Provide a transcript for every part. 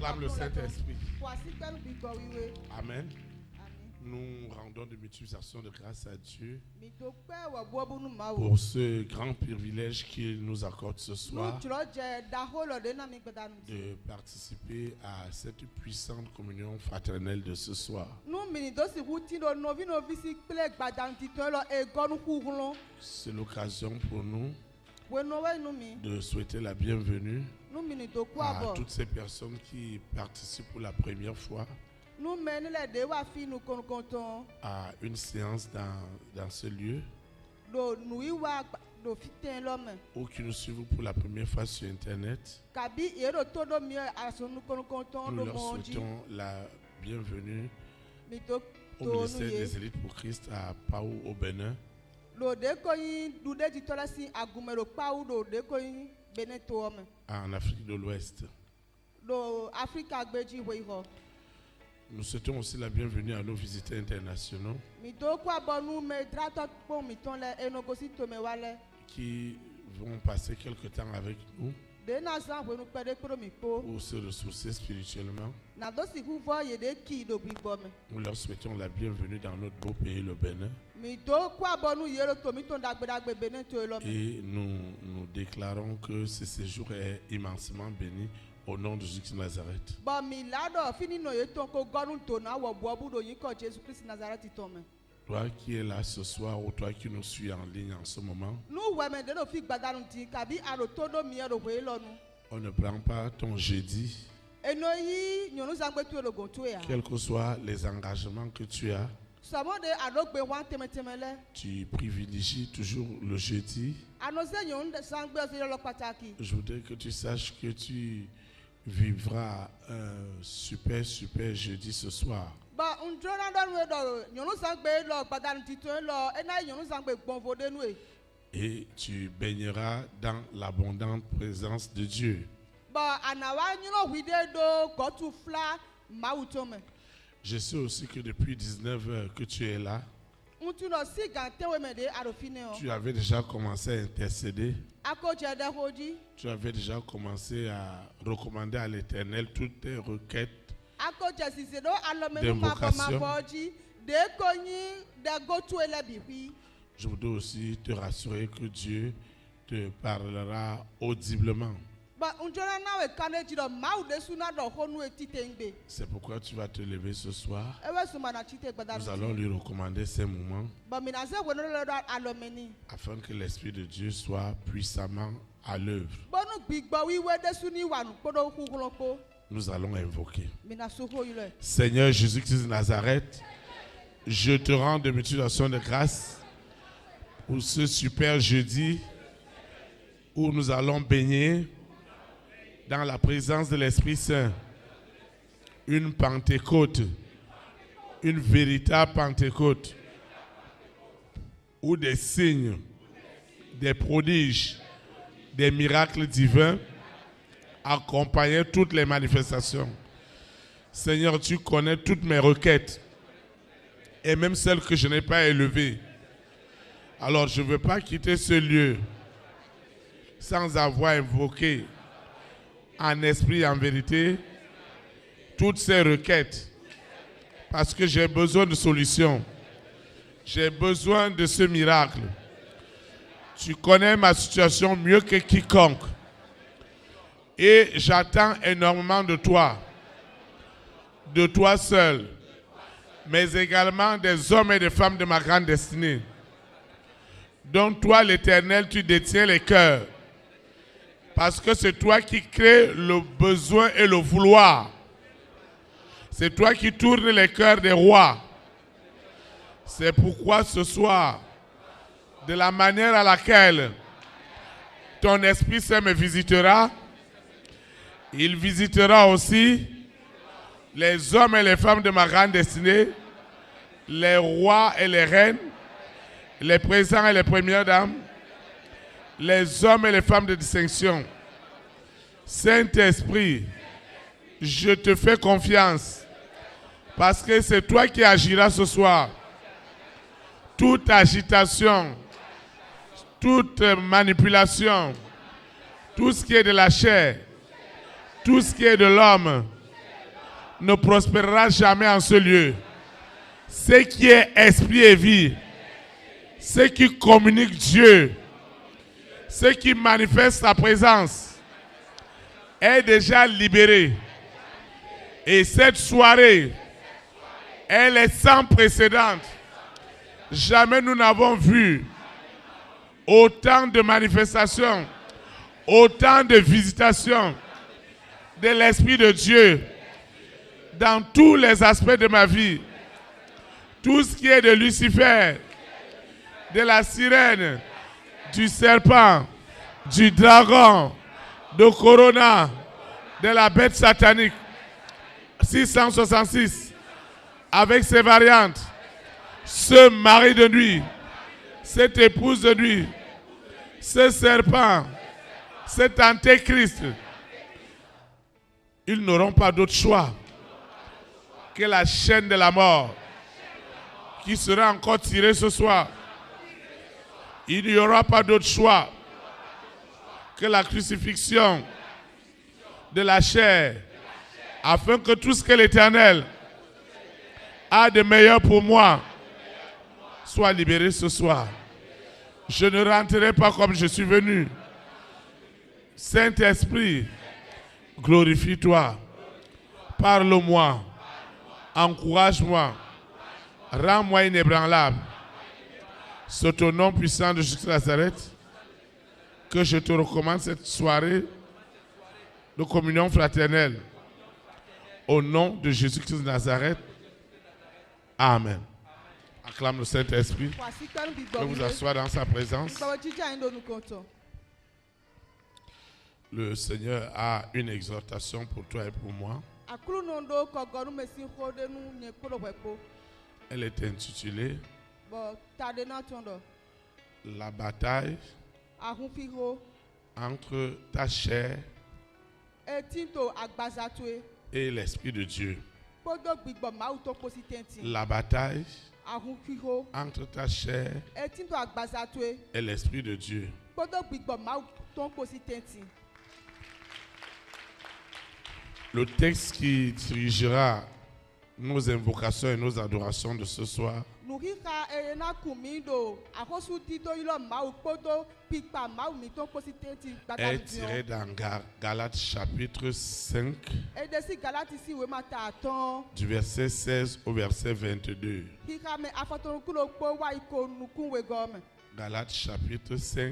acclame le Saint-Esprit. Amen. Nous rendons de multiplications de grâce à Dieu pour ce grand privilège qu'il nous accorde ce soir de participer à cette puissante communion fraternelle de ce soir. C'est l'occasion pour nous de souhaiter la bienvenue à toutes ces personnes qui participent pour la première fois à une séance dans ce lieu ou qui nous suivent pour la première fois sur Internet. Nous leur souhaitons la bienvenue au ministère des élites pour Christ à Pau au Bénin. En Afrique de l'Ouest. Nous souhaitons aussi la bienvenue à nos visiteurs internationaux qui vont passer quelque temps avec nous pour se ressourcer spirituellement. Nous leur souhaitons la bienvenue dans notre beau pays, le Bénin. Et nous déclarons que ce séjour est immensément béni au nom de Jésus de Nazareth. Toi qui es là ce soir ou toi qui nous suis en ligne en ce moment, on ne prend pas ton jeudi, quels que soient les engagements que tu as. Tu privilégies toujours le jeudi. Je voudrais que tu saches que tu vivras un super jeudi ce soir. Et tu baigneras dans l'abondante présence de Dieu. Je sais aussi que depuis 19 heures que tu es là, tu avais déjà commencé à intercéder. Tu avais déjà commencé à recommander à l'Éternel toutes tes requêtes d'invocation. Je voudrais aussi te rassurer que Dieu te parlera audiblement. C'est pourquoi tu vas te lever ce soir. Nous allons lui recommander ces moments afin que l'Esprit de Dieu soit puissamment à l'œuvre. Nous allons invoquer. Seigneur Jésus-Christ de Nazareth, je te rends de multiplications de grâce pour ce super jeudi où nous allons baigner dans la présence de l'Esprit Saint, une Pentecôte, une véritable Pentecôte, où des signes, des prodiges, des miracles divins accompagnaient toutes les manifestations. Seigneur, tu connais toutes mes requêtes, et même celles que je n'ai pas élevées. Alors je ne veux pas quitter ce lieu sans avoir invoqué en esprit et en vérité toutes ces requêtes, parce que j'ai besoin de solutions. J'ai besoin de ce miracle. Tu connais ma situation mieux que quiconque. Et j'attends énormément de toi seul, mais également des hommes et des femmes de ma grande destinée. Donc toi, l'Éternel, tu détiens les cœurs. Parce que c'est toi qui crées le besoin et le vouloir. C'est toi qui tournes les cœurs des rois. C'est pourquoi ce soir, de la manière à laquelle ton Esprit Saint me visitera, il visitera aussi les hommes et les femmes de ma grande destinée, les rois et les reines, les présidents et les premières dames, les hommes et les femmes de distinction. Saint-Esprit, je te fais confiance parce que c'est toi qui agiras ce soir. Toute agitation, toute manipulation, tout ce qui est de la chair, tout ce qui est de l'homme, ne prospérera jamais en ce lieu. Ce qui est esprit et vie, ce qui communique Dieu, ce qui manifeste sa présence, est déjà libéré. Et cette soirée, elle est sans précédent. Jamais nous n'avons vu autant de manifestations, autant de visitations de l'Esprit de Dieu dans tous les aspects de ma vie. Tout ce qui est de Lucifer, de la sirène, du serpent, du dragon, de Corona, de la bête satanique, 666, avec ses variantes, ce mari de nuit, cette épouse de nuit, ce serpent, cet antéchrist, ils n'auront pas d'autre choix que la chaîne de la mort qui sera encore tirée ce soir. Il n'y aura pas d'autre choix que la crucifixion de la chair, afin que tout ce que l'Éternel a de meilleur pour moi soit libéré ce soir. Je ne rentrerai pas comme je suis venu. Saint-Esprit, glorifie-toi, parle-moi, encourage-moi, rends-moi inébranlable. C'est au nom puissant de Jésus de Nazareth que je te recommande cette soirée de communion fraternelle. Au nom de Jésus-Christ de Nazareth. Amen. Acclame le Saint-Esprit. Que vous asseoir dans sa présence. Le Seigneur a une exhortation pour toi et pour moi. Elle est intitulée La bataille entre ta chair et l'Esprit de Dieu. La bataille entre ta chair et l'Esprit de Dieu. Le texte qui dirigera nos invocations et nos adorations de ce soir est tiré dans Galates chapitre 5 du verset 16 au verset 22. Galates chapitre 5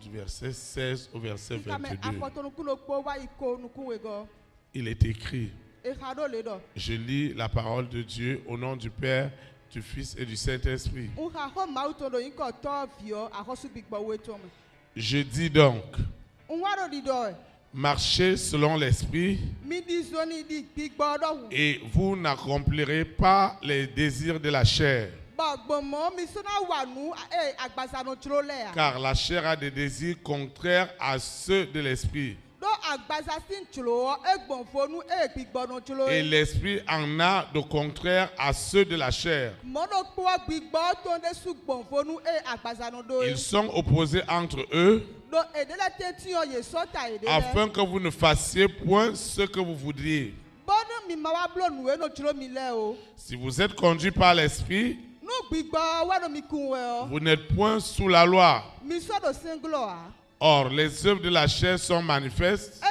du verset 16 au verset 22. Il est écrit: je lis la parole de Dieu au nom du Père, du Fils et du Saint-Esprit. Je dis donc, marchez selon l'Esprit et vous n'accomplirez pas les désirs de la chair. Car la chair a des désirs contraires à ceux de l'Esprit. Et l'Esprit en a de contraire à ceux de la chair. Ils sont opposés entre eux, afin que vous ne fassiez point ce que vous voudriez. Si vous êtes conduit par l'Esprit, vous n'êtes point sous la loi. Or, les œuvres de la chair sont manifestes.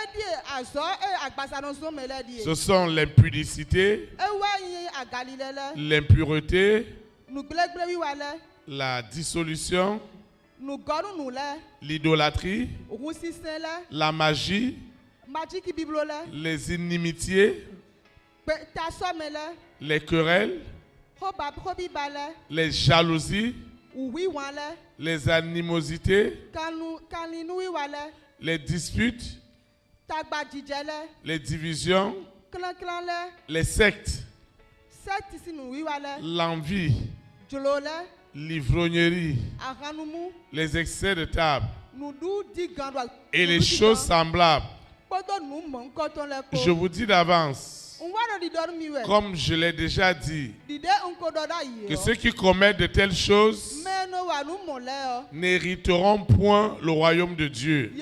Ce sont l'impudicité, l'impureté, la dissolution, l'idolâtrie, la magie, les inimitiés, les querelles, les jalousies, les animosités, les disputes, les divisions, les sectes, l'envie, l'ivrognerie, les excès de table et les choses semblables. Je vous dis d'avance, comme je l'ai déjà dit, que ceux qui commettent de telles choses n'hériteront point le royaume de Dieu.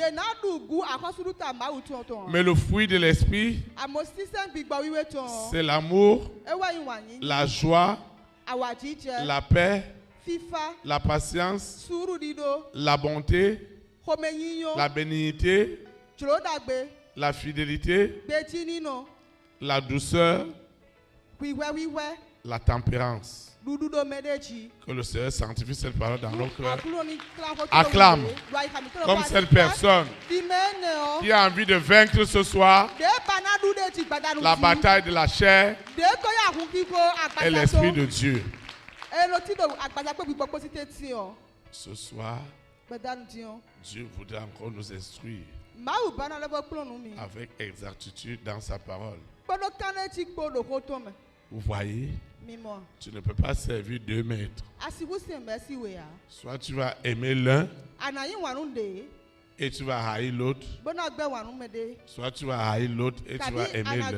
Mais le fruit de l'esprit, c'est l'amour, la joie, la paix, la patience, la bonté, la bénignité, la fidélité, la douceur, la tempérance. Que le Seigneur sanctifie cette parole dans nos cœurs. Acclame comme cette personne qui a envie de vaincre ce soir la bataille de la chair et l'Esprit de Dieu. Ce soir, Dieu voudrait encore nous instruire avec exactitude dans sa parole. Vous voyez, tu ne peux pas servir 2 maîtres. Soit tu vas aimer l'un et tu vas haïr l'autre. Soit tu vas haïr l'autre et tu vas aimer l'un.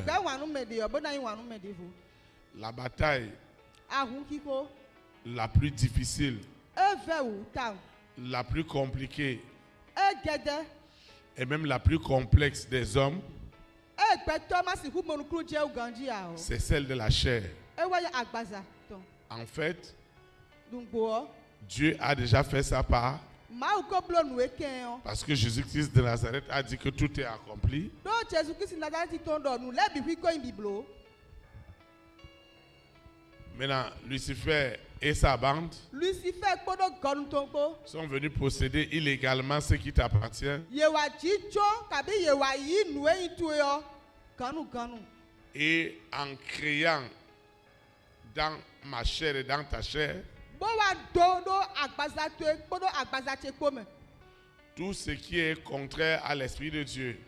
La bataille la plus difficile, la plus compliquée et même la plus complexe des hommes, c'est celle de la chair. En fait, Dieu a déjà fait sa part. Parce que Jésus-Christ de Nazareth a dit que tout est accompli. Maintenant, Lucifer et sa bande sont venus posséder illégalement ce qui t'appartient. Et en créant dans ma chair et dans ta chair tout ce qui est contraire à l'Esprit de Dieu.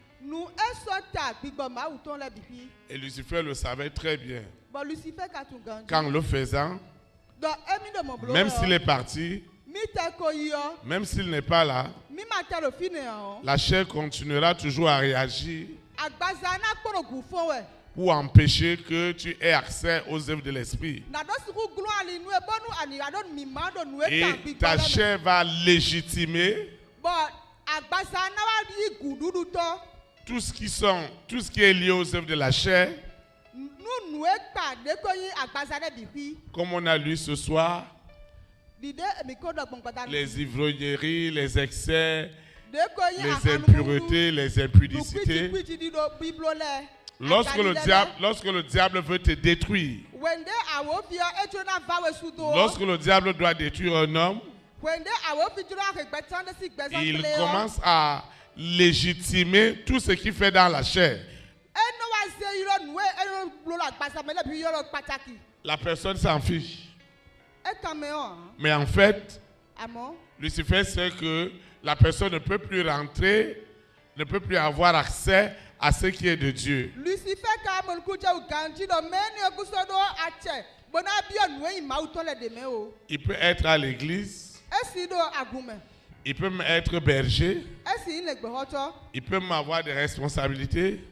Et Lucifer le savait très bien. Qu'en le faisant, même s'il est parti, même s'il n'est pas là, la chair continuera toujours à réagir pour empêcher que tu aies accès aux œuvres de l'Esprit. Et ta chair va légitimer tout ce qui est lié aux œuvres de la chair. Comme on a lu ce soir, les ivrogneries, les excès, les impuretés, les impudicités. Lorsque le diable veut te détruire, lorsque le diable doit détruire un homme, il commence à légitimer tout ce qu'il fait dans la chair. La personne s'en fiche. Mais en fait, Lucifer sait que la personne ne peut plus rentrer, ne peut plus avoir accès à ce qui est de Dieu. Il peut être à l'église. Il peut être berger. Il peut avoir des responsabilités.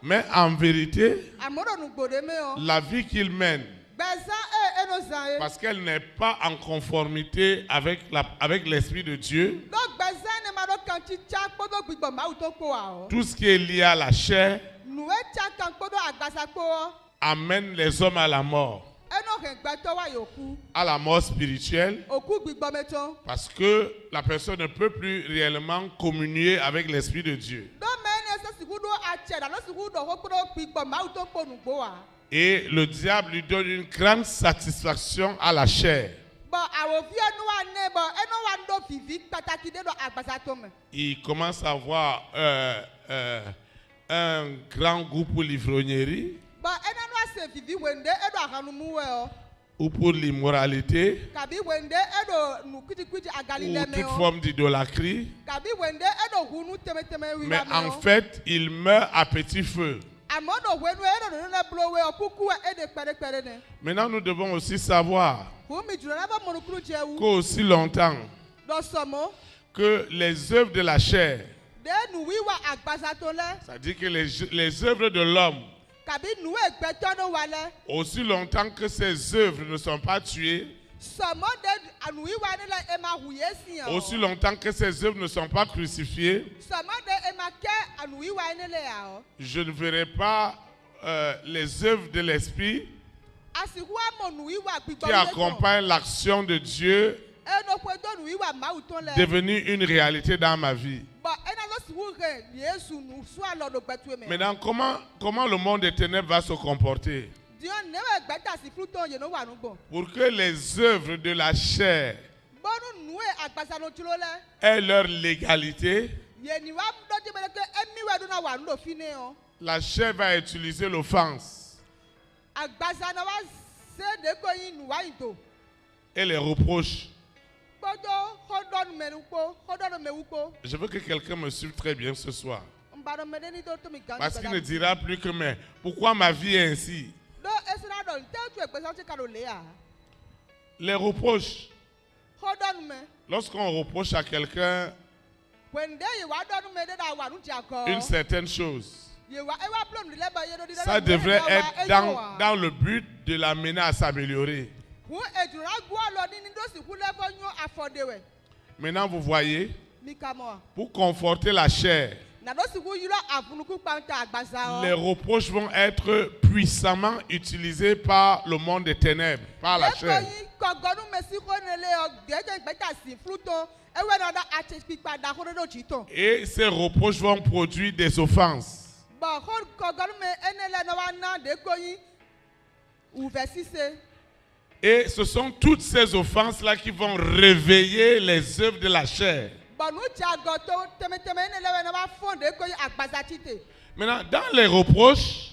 Mais en vérité, la vie qu'il mène, parce qu'elle n'est pas en conformité avec l'Esprit de Dieu, tout ce qui est lié à la chair amène les hommes à la mort. À la mort spirituelle, parce que la personne ne peut plus réellement communier avec l'Esprit de Dieu. Et le diable lui donne une grande satisfaction à la chair. Il commence à avoir un grand goût pour l'ivrognerie, ou pour l'immoralité, ou toute forme d'idolâtrie. Mais en fait, il meurt à petit feu. Maintenant, nous devons aussi savoir qu'aussi longtemps que les œuvres de la chair, c'est-à-dire que les œuvres de l'homme, aussi longtemps que ces œuvres ne sont pas tuées, Aussi longtemps que ces œuvres ne sont pas crucifiées, je ne verrai pas les œuvres de l'Esprit qui accompagnent l'action de Dieu devenue une réalité dans ma vie. Maintenant, comment le monde des ténèbres va se comporter pour que les œuvres de la chair aient leur légalité? La chair va utiliser l'offense et les reproches. Je veux que quelqu'un me suive très bien ce soir. Parce qu'il ne dira plus que mais pourquoi ma vie est ainsi? Les reproches. Lorsqu'on reproche à quelqu'un une certaine chose, ça devrait être dans le but de l'amener à s'améliorer. Maintenant, vous voyez, pour conforter la chair, les reproches vont être puissamment utilisés par le monde des ténèbres, par la chair. Et ces reproches vont produire des offenses. Et ce sont toutes ces offenses-là qui vont réveiller les œuvres de la chair. Maintenant, dans les reproches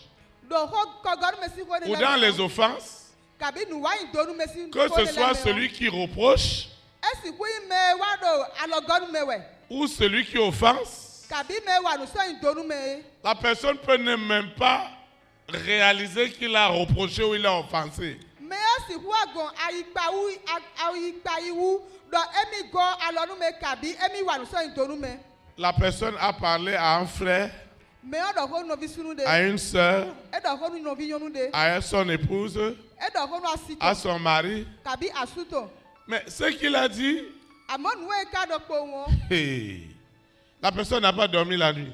ou dans les offenses, que ce soit celui qui reproche ou celui qui offense, la personne peut ne même pas réaliser qu'il a reproché ou il a offensé. La personne a parlé à un frère, à une soeur, à son épouse, à son mari. Mais ce qu'il a dit, la personne n'a pas dormi la nuit.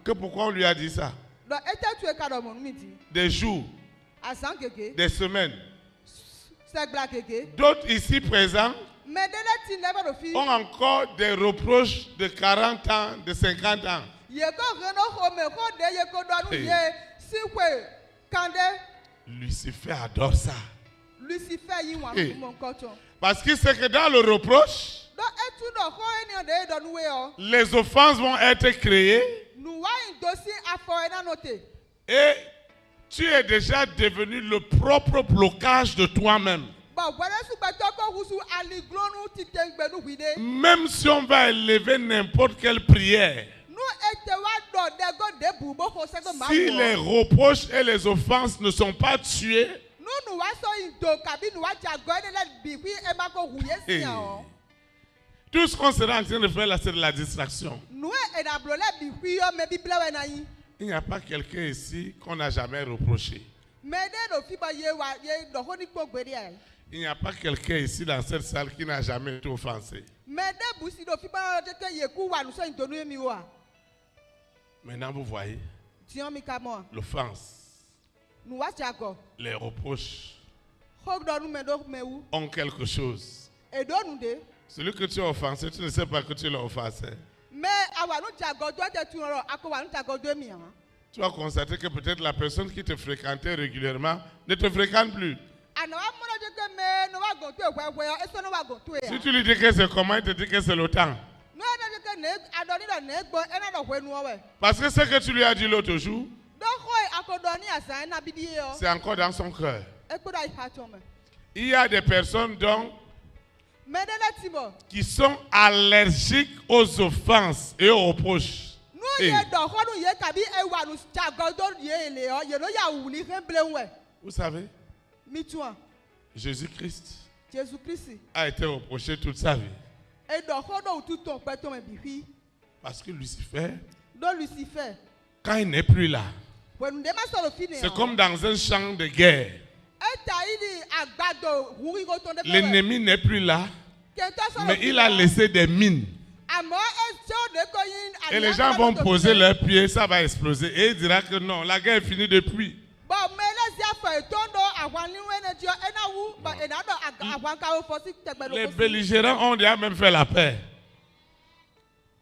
Que pourquoi on lui a dit ça? Des jours, des semaines. D'autres ici présents ont encore des reproches de 40 ans, de 50 ans. Lucifer adore ça. Parce qu'il sait que dans le reproche, les offenses vont être créées et tu es déjà devenu le propre blocage de toi-même. Même si on va élever n'importe quelle prière, si les reproches et les offenses ne sont pas tués, tout ce qu'on sera en train de faire là, c'est de la distraction. Il n'y a pas quelqu'un ici qu'on n'a jamais reproché. Il n'y a pas quelqu'un ici dans cette salle qui n'a jamais été offensé. Maintenant, vous voyez, l'offense, les reproches ont quelque chose. Celui que tu as offensé, tu ne sais pas que tu l'as offensé. Tu vas constater que peut-être la personne qui te fréquentait régulièrement ne te fréquente plus. Si tu lui dis que c'est comment, il te dit que c'est le temps. Parce que ce que tu lui as dit l'autre jour, c'est encore dans son cœur. Il y a des personnes donc qui sont allergiques aux offenses et aux reproches. Vous savez, Jésus-Christ a été reproché toute sa vie. Parce que Lucifer, quand il n'est plus là, c'est comme dans un champ de guerre. L'ennemi n'est plus là, mais il a laissé des mines. Et les gens vont poser leurs pieds, ça va exploser. Et il dira que non, la guerre est finie depuis. Les belligérants ont déjà même fait la paix.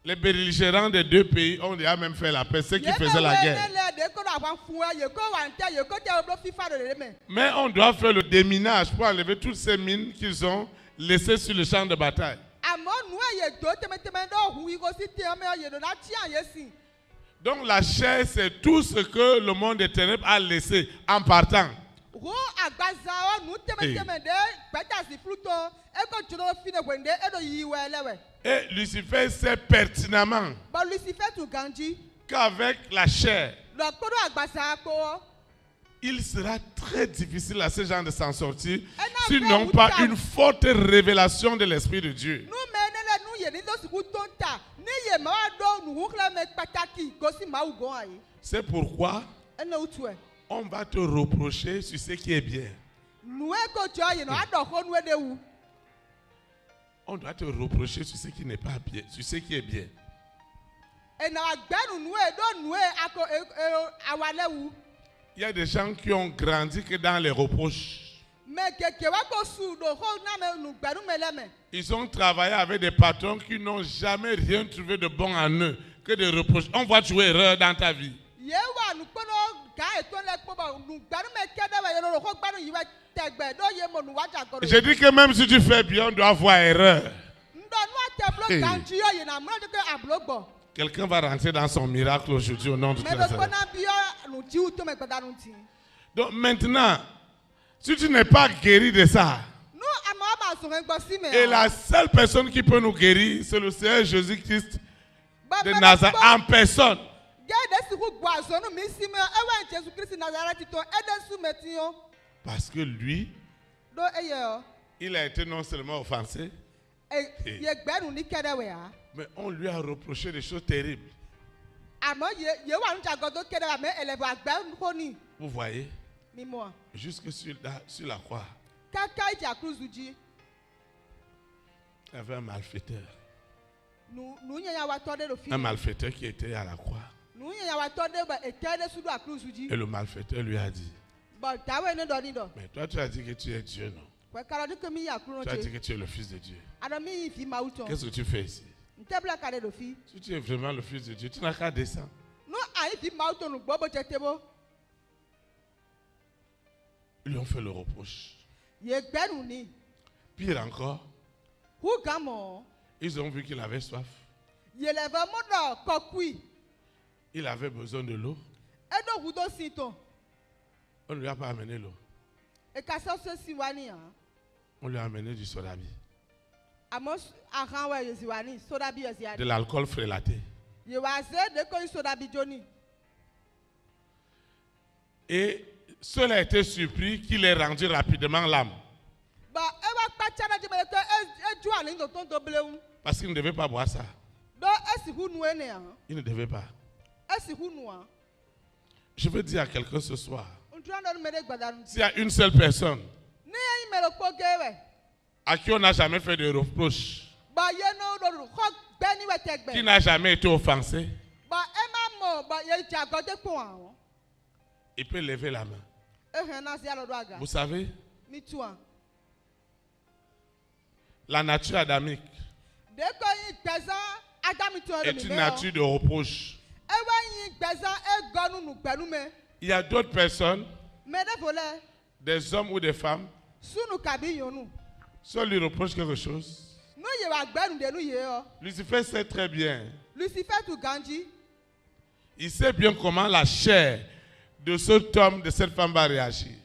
Les belligérants des deux pays ont déjà même fait la paix, ceux qui faisaient la guerre. Mais on doit faire le déminage pour enlever toutes ces mines qu'ils ont laissées sur le champ de bataille. Donc la chair, c'est tout ce que le monde des ténèbres a laissé en partant. Et Lucifer sait pertinemment qu'avec la chair, il sera très difficile à ces gens de s'en sortir s'ils n'ont pas une forte révélation de l'Esprit de Dieu. C'est pourquoi on va te reprocher sur ce qui est bien. On doit te reprocher sur ce qui n'est pas bien, sur ce qui est bien. Il y a des gens qui ont grandi que dans les reproches. Ils ont travaillé avec des patrons qui n'ont jamais rien trouvé de bon en eux, que des reproches. On voit jouer erreur dans ta vie. Je dis que même si tu fais bien, on doit voir erreur. Hey. Quelqu'un va rentrer dans son miracle aujourd'hui au nom de Christ. Donc maintenant, si tu n'es pas guéri de ça, et la seule personne qui peut nous guérir, c'est le Seigneur Jésus-Christ de Nazareth en personne. Parce que lui, il a été non seulement offensé, mais on lui a reproché des choses terribles. Vous voyez, jusque sur la croix, il y avait un malfaiteur. Un malfaiteur qui était à la croix. Et le malfaiteur lui a dit, mais toi tu as dit que tu es Dieu, non? Tu as dit que tu es le Fils de Dieu. Qu'est-ce que tu fais ici? Si tu es vraiment le Fils de Dieu, tu n'as qu'à descendre. Ils lui ont fait le reproche. Pire encore, ils ont vu qu'il avait soif. Il avait besoin de l'eau. On ne lui a pas amené l'eau. On lui a amené du sodabi. De l'alcool frélaté. Et cela a été surpris qu'il ait rendu rapidement l'âme. Parce qu'il ne devait pas boire ça. Il ne devait pas. Je veux dire à quelqu'un ce soir, s'il y a une seule personne à qui on n'a jamais fait de reproches, qui n'a jamais été offensé, il peut lever la main. Vous savez, la nature adamique est une nature de reproche. Il y a d'autres personnes, des hommes ou des femmes, si on lui reproche quelque chose, Lucifer sait très bien. Il sait bien comment la chair de cet homme, de cette femme va réagir.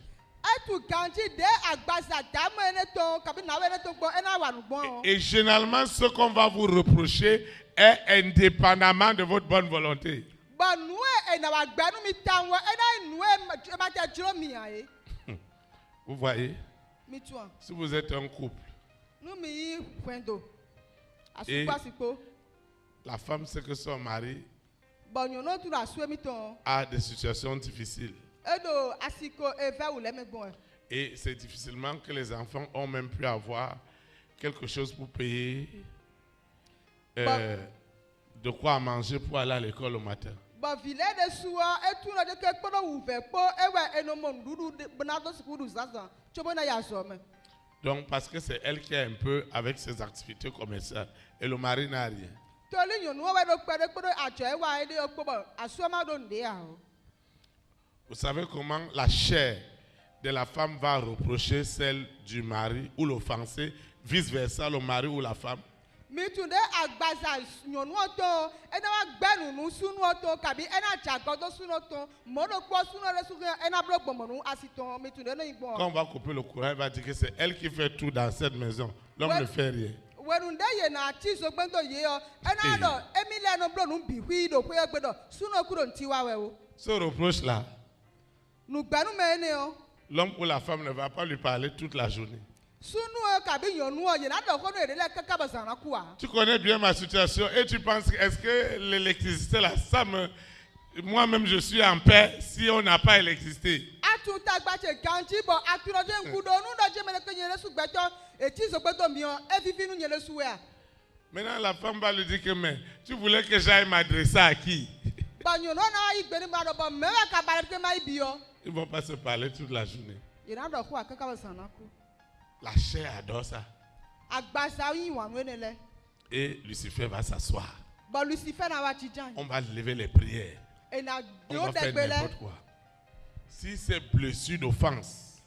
Et généralement, ce qu'on va vous reprocher est indépendamment de votre bonne volonté. Vous voyez, si vous êtes un couple et la femme sait que son mari a des situations difficiles Et c'est difficilement que les enfants ont même pu avoir quelque chose pour payer de quoi manger pour aller à l'école au matin. Donc, parce que c'est elle qui est un peu avec ses activités commerciales et le mari n'a rien. Vous savez comment la chair de la femme va reprocher celle du mari ou l'offenser, vice-versa, le mari ou la femme? Quand on va couper le courant, elle va dire que c'est elle qui fait tout dans cette maison. L'homme ne fait rien. Ce reproche-là, l'homme ou la femme ne va pas lui parler toute la journée. Tu connais bien ma situation et tu penses, est-ce que l'électricité là, ça me... Moi-même je suis en paix si on n'a pas d'électricité. Maintenant la femme va lui dire que mais tu voulais que j'aille m'adresser à qui? Ils ne vont pas se parler toute la journée. La chair adore ça. Et Lucifer va s'asseoir. On va lever les prières. On va faire n'importe quoi. Si c'est blessure d'offense,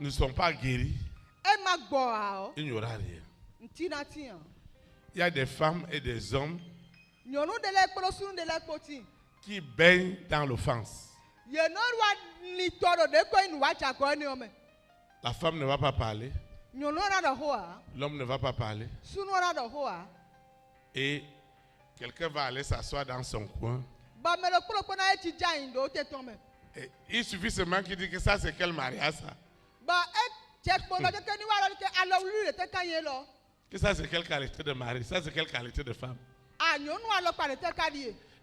ne sont pas guéris, il n'y aura rien. Il y a des femmes et des hommes qui baignent dans l'offense. La femme ne va pas parler. L'homme ne va pas parler. Et quelqu'un va aller s'asseoir dans son coin. Et il suffit seulement qu'il dise que ça c'est quel mariage ça? Que ça c'est quelle qualité de mari? Ça c'est quelle qualité de femme?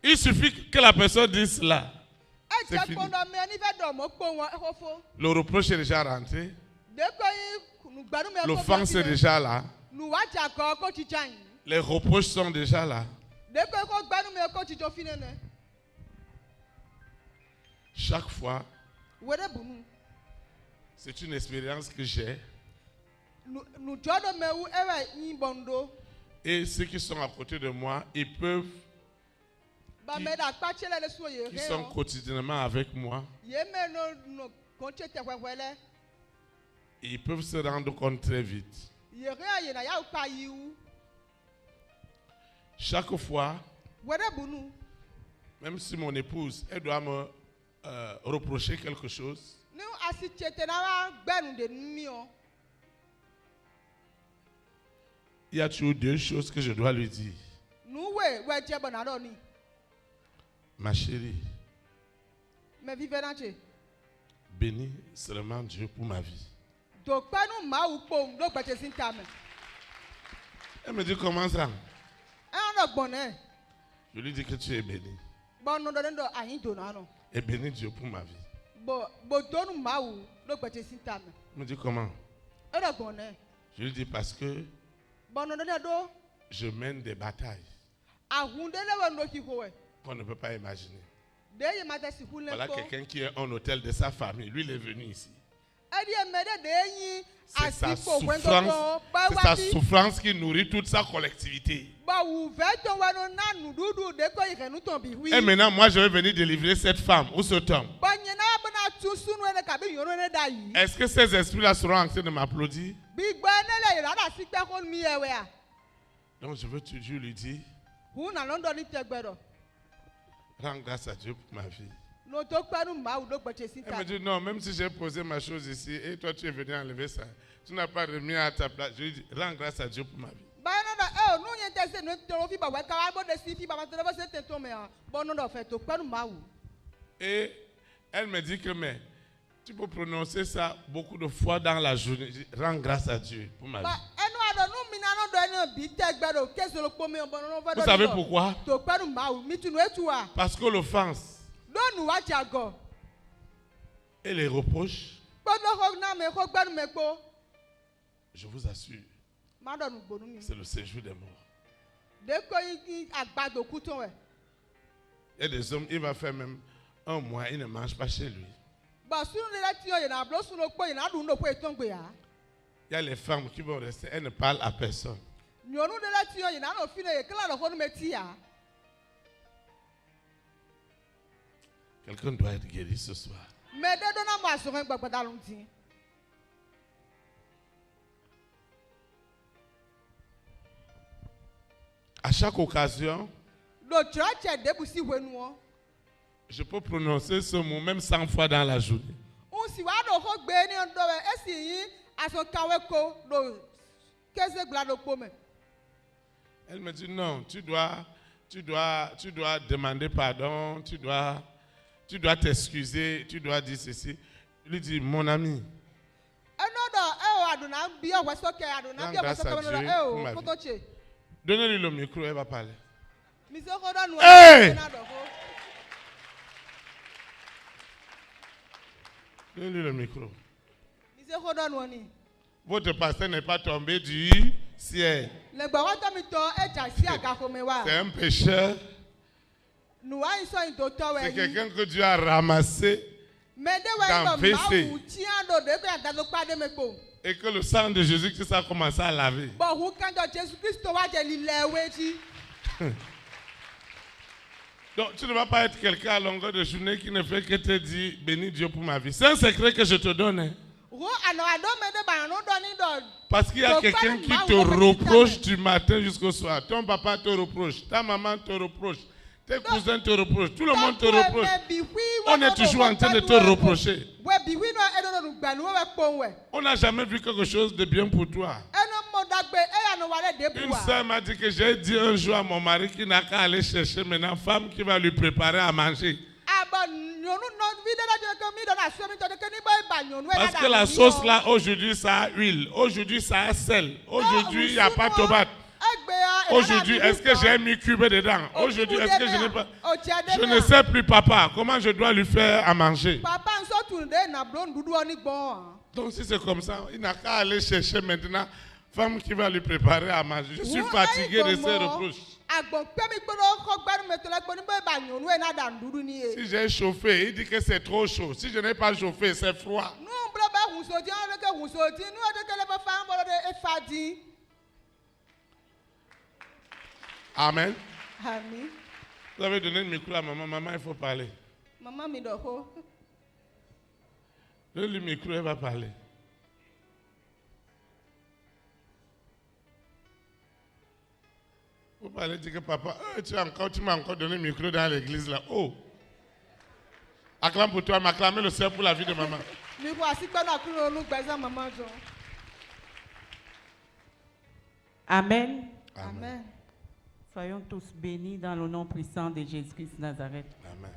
Il suffit que la personne dise cela. C'est fini. Le reproche est déjà rentré. L'offense est déjà là. Les reproches sont déjà là. Chaque fois, c'est une expérience que j'ai. Et ceux qui sont à côté de moi, ils peuvent, qui sont quotidiennement avec moi, ils peuvent se rendre compte très vite. Chaque fois, même si mon épouse, elle doit me reprocher quelque chose, il y a toujours deux choses que je dois lui dire. Ma chérie, bénis seulement Dieu pour ma vie. Elle me dit comment ça? Je lui dis que tu es béni. Et bénis Dieu pour ma vie. Elle me dit comment? Je lui dis parce que je mène des batailles qu'on ne peut pas imaginer. Voilà quelqu'un qui est en hôtel de sa famille. Lui, il est venu ici. C'est sa souffrance qui nourrit toute sa collectivité. Et maintenant, moi, je vais venir délivrer cette femme ou cet homme. Est-ce que ces esprits-là seront en train de m'applaudir? Donc, je veux toujours lui dire, rends grâce à Dieu pour ma vie. Elle me dit non, même si j'ai posé ma chose ici et toi tu es venu enlever ça, tu n'as pas remis à ta place. Je lui dis, rends grâce à Dieu pour ma vie. Et elle me dit que mais tu peux prononcer ça beaucoup de fois dans la journée. Je dis, rends grâce à Dieu pour ma vie. Vous savez pourquoi? Parce que l'offense Et les reproches, je vous assure, c'est le séjour des morts. Il y a des hommes, il va faire même un mois, il ne mange pas chez lui. Il y a les femmes qui vont rester, elles ne parlent à personne. Quelqu'un doit être guéri ce soir. À chaque occasion, je peux prononcer ce mot même 100 fois dans la journée. Elle me dit non, tu dois demander pardon, tu dois t'excuser, tu dois dire ceci. Je lui dis, mon ami, grâce à Dieu pour ma vie. Donnez-lui le micro, elle va parler. Hey! Donnez-lui le micro. Votre pasteur n'est pas tombé du ciel. C'est un pécheur. C'est quelqu'un que Dieu a ramassé dans WC. Et que le sang de Jésus-Christ a commencé à laver. Donc tu ne vas pas être quelqu'un à longueur de journée qui ne fait que te dire bénis Dieu pour ma vie. C'est un secret que je te donne. Hein. Parce qu'il y a quelqu'un qui te reproche du matin jusqu'au soir. Ton papa te reproche, ta maman te reproche, tes cousins te reprochent, tout le monde te reproche. On est toujours en train de te reprocher. On n'a jamais vu quelque chose de bien pour toi. Une sœur m'a dit que j'ai dit un jour à mon mari qu'il n'a qu'à aller chercher maintenant une femme qui va lui préparer à manger. Parce que la sauce là, aujourd'hui, ça a huile. Aujourd'hui, ça a sel. Aujourd'hui, il n'y a pas de tomate. Aujourd'hui, est-ce que j'ai mis cube dedans? Aujourd'hui, est-ce que je n'ai pas... Je ne sais plus, papa, comment je dois lui faire à manger. Donc, si c'est comme ça, il n'a qu'à aller chercher maintenant femme qui va lui préparer à manger. Je suis fatigué de ces reproches. Si j'ai chauffé, il dit que c'est trop chaud. Si je n'ai pas chauffé, c'est froid. Amen. Amen. Vous avez donné le micro à maman. Maman, il faut parler. Maman, mi doho. Donne le micro, elle va parler. Vous parlez, dire que papa, tu m'as encore donné le micro dans l'église là. Oh! Acclame pour toi, m'acclamer le Seigneur pour la vie de maman. Amen. Amen. Soyons tous bénis dans le nom puissant de Jésus-Christ Nazareth. Amen.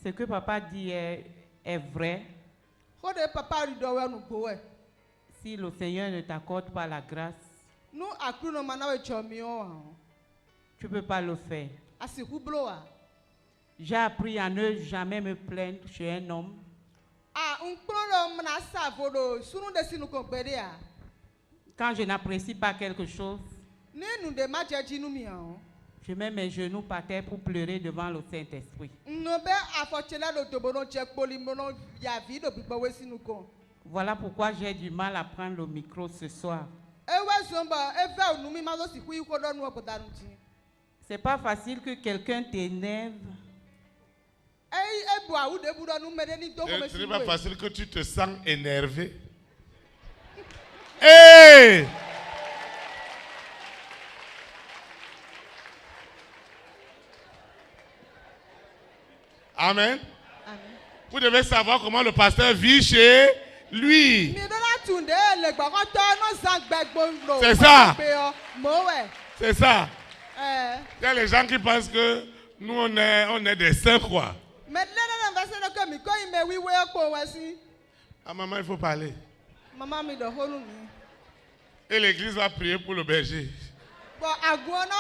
Ce que papa dit est vrai. Si le Seigneur ne t'accorde pas la grâce, tu ne peux pas le faire. J'ai appris à ne jamais me plaindre chez un homme. Quand je n'apprécie pas quelque chose, je mets mes genoux par terre pour pleurer devant le Saint-Esprit. Voilà pourquoi j'ai du mal à prendre le micro ce soir. C'est pas facile que quelqu'un t'énerve. Ce n'est pas facile que tu te sens énervé. Hey! Amen. Amen. Vous devez savoir comment le pasteur vit chez lui. C'est ça. C'est ça. Il y a les gens qui pensent que nous, on est des saints, quoi. Ah, maman, il faut parler. Et l'église va prier pour le berger.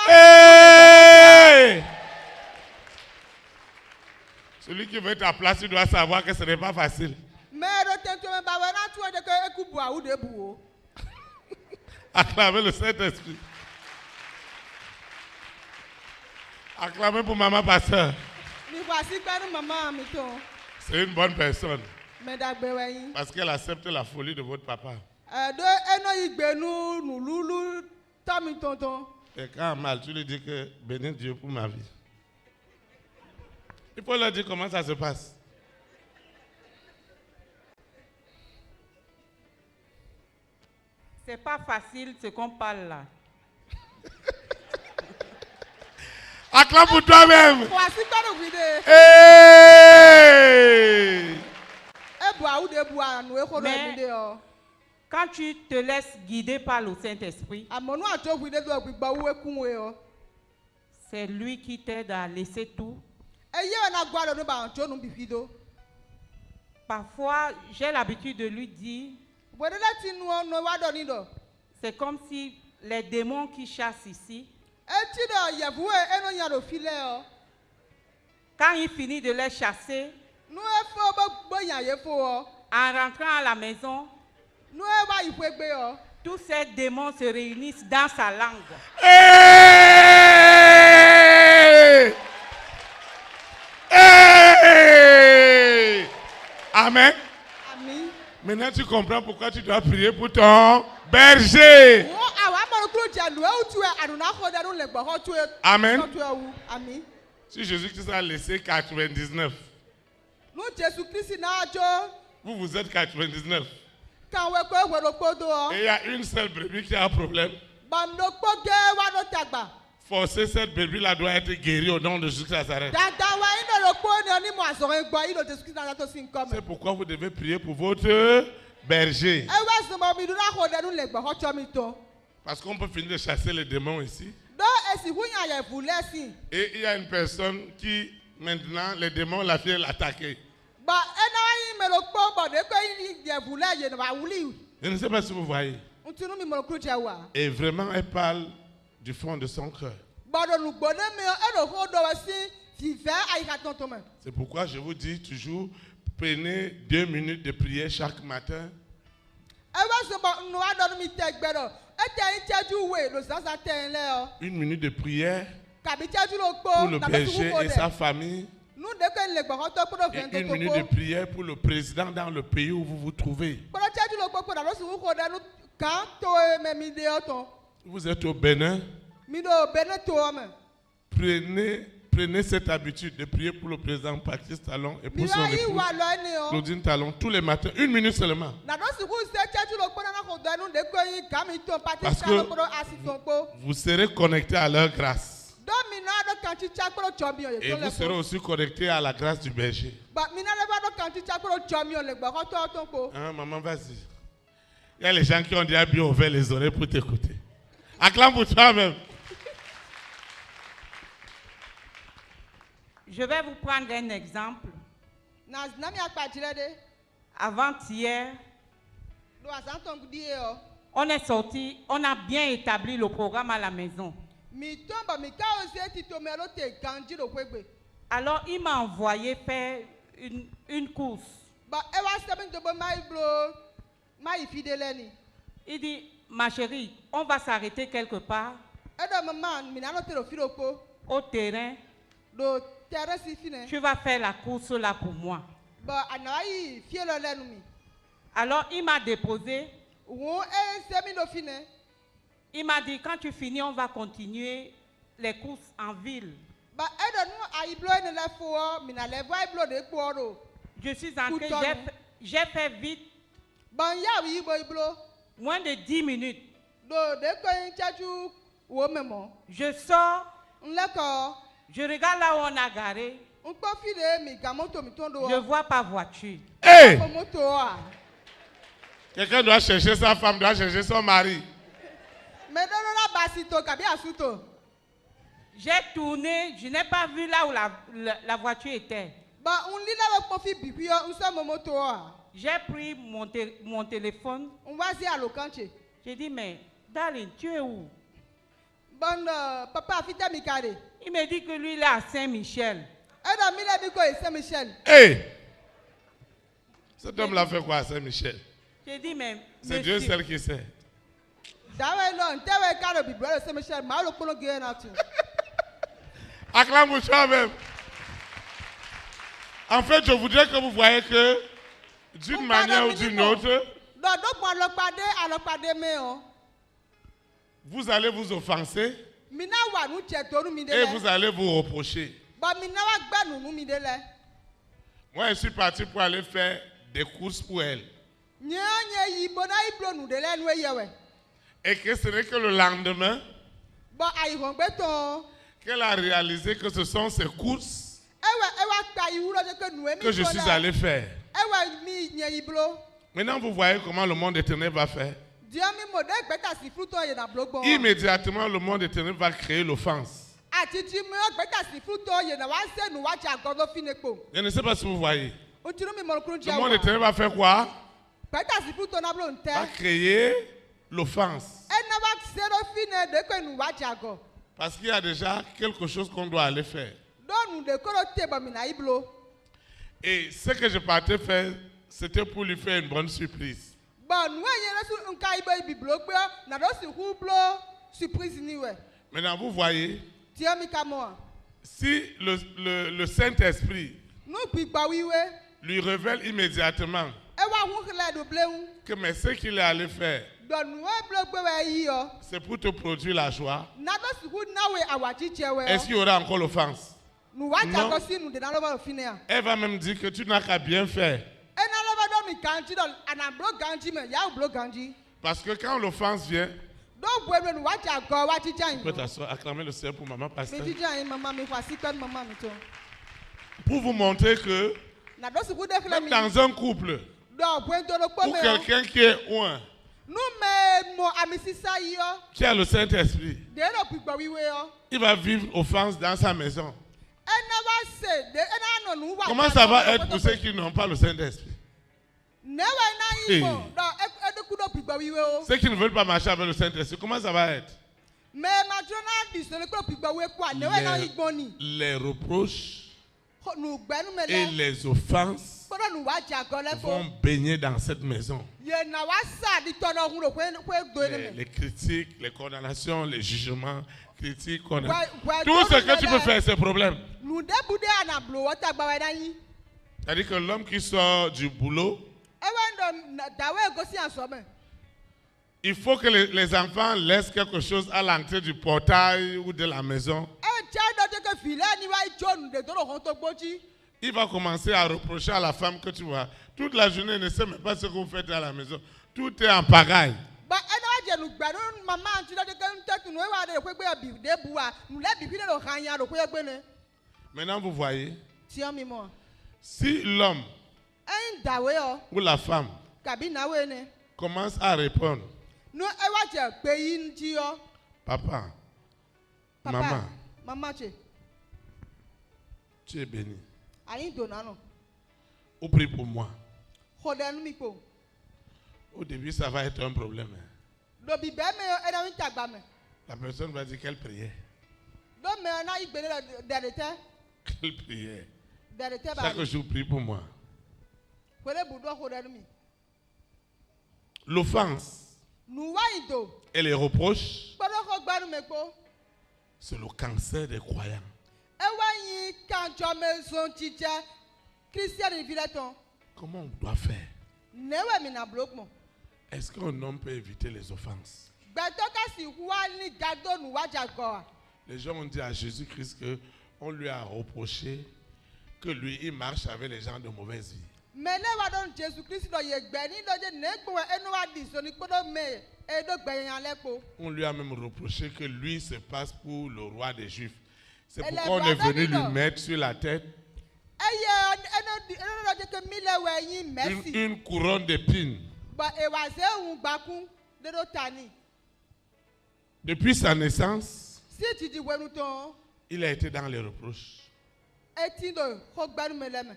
Hey! Celui qui veut ta place, il doit savoir que ce n'est pas facile. Acclamez le Saint-Esprit. Acclamez pour maman pasteur. C'est une bonne personne. Parce qu'elle accepte la folie de votre papa. Et quand mal, tu lui dis que bénis Dieu pour ma vie. Il faut leur dire comment ça se passe. C'est pas facile ce qu'on parle là. Acclame pour toi-même. Hey! Mais quand tu te laisses guider par le Saint-Esprit, c'est lui qui t'aide à laisser tout. Parfois, j'ai l'habitude de lui dire, c'est comme si les démons qui chassent ici, quand il finit de les chasser, en rentrant à la maison, tous ces démons se réunissent dans sa langue. Hey! Hey! Amen. Amen. Maintenant tu comprends pourquoi tu dois prier pour ton berger. Amen. Si Jésus-Christ a laissé 99, vous êtes 99. Et il y a une seule brebis qui a un problème. Forcer cette brebis-là doit être guérie au nom de Jésus Nazareth. C'est pourquoi vous devez prier pour votre berger. Parce qu'on peut finir de chasser les démons ici. Et il y a une personne qui, maintenant, les démons la viennent l'attaquer. Je ne sais pas si vous voyez. Et vraiment, elle parle du fond de son cœur. C'est pourquoi je vous dis toujours, prenez 2 minutes de prière chaque matin. 1 minute de prière pour le berger et sa famille. Et 1 minute de prière pour le président dans le pays où vous vous trouvez. Vous êtes au Bénin. Prenez cette habitude de prier pour le président Patrice Talon et pour son épouse Claudine Talon tous les matins, 1 minute seulement. Parce que vous serez connecté à leur grâce. Et vous serez aussi connecté à la grâce du berger. Hein, maman, vas-y. Il y a les gens qui ont déjà bien ouvert les oreilles pour t'écouter. Acclame pour toi-même. Je vais vous prendre un exemple. Avant-hier, on est sorti, on a bien établi le programme à la maison. Alors, il m'a envoyé faire une course. Il dit, ma chérie, on va s'arrêter quelque part au terrain. Tu vas faire la course là pour moi. Alors, il m'a déposé. Il m'a dit, quand tu finis, on va continuer les courses en ville. Je suis entrée, j'ai fait vite. Moins de 10 minutes. Je sors. Je regarde là où on a garé. Je ne vois pas voiture. Hey! Quelqu'un doit chercher sa femme, doit chercher son mari. J'ai tourné, je n'ai pas vu là où la voiture était. J'ai pris mon téléphone. J'ai dit, mais darling, tu es où? Bon, papa, fita mikade. Il me dit que lui, il est à Saint-Michel. Eda mila biko et Saint-Michel. Hey! Cet homme l'a fait quoi à Saint-Michel? J'ai dit, mais. C'est Dieu seul qui sait. Acclame toi-même. En fait, je voudrais que vous voyez que d'une manière ou d'une autre, vous allez vous offenser et vous allez vous reprocher. Moi, je suis parti pour aller faire des courses pour elle. Et que ce n'est que le lendemain qu'elle a réalisé que ce sont ses courses que je suis allé faire. Maintenant, vous voyez comment le monde éternel va faire. Immédiatement, le monde éternel va créer l'offense. Je ne sais pas si vous voyez. Le monde éternel va faire quoi? Va créer l'offense. Parce qu'il y a déjà quelque chose qu'on doit aller faire. Et ce que je partais faire, c'était pour lui faire une bonne surprise. Maintenant, vous voyez, si le Saint-Esprit lui révèle immédiatement que mais ce qu'il est allé faire, c'est pour te produire la joie, est-ce qu'il y aura encore l'offense? Non. Elle va même dire que tu n'as qu'à bien faire. Parce que quand l'offense vient, tu peux t'asseoir, acclamer le Seigneur pour maman pasteur. Pour vous montrer que même dans un couple, ou quelqu'un qui est loin, qui a le Saint-Esprit, il va vivre offense dans sa maison. Comment ça va être pour ceux qui n'ont pas le Saint-Esprit? Ceux qui ne veulent pas marcher avec le Saint-Esprit, comment ça va être? Les reproches et les offenses vont baigner dans cette maison. Les critiques, les condamnations, les jugements, critiques, condamnations. Tout ce que tu peux faire, c'est problème. C'est-à-dire que l'homme qui sort du boulot, il faut que les enfants laissent quelque chose à l'entrée du portail ou de la maison. Il va commencer à reprocher à la femme que tu vois. Toute la journée, ne sait même pas ce que vous faites à la maison. Tout est en pagaille. Maintenant, vous voyez, si l'homme ou la femme commence à répondre, papa, maman, tu es béni. Ou prie pour moi. Au début, ça va être un problème. La personne va dire qu'elle priait. Quelle prière. Chaque jour, prie pour moi. L'offense et les reproches, c'est le cancer des croyants. Comment on doit faire? Est-ce qu'un homme peut éviter les offenses? Les gens ont dit à Jésus-Christ qu'on lui a reproché que lui, il marche avec les gens de mauvaise vie. On lui a même reproché que lui se passe pour le roi des Juifs. C'est pourquoi on est venu lui mettre sur la tête une couronne d'épines. Depuis sa naissance, il a été dans les reproches.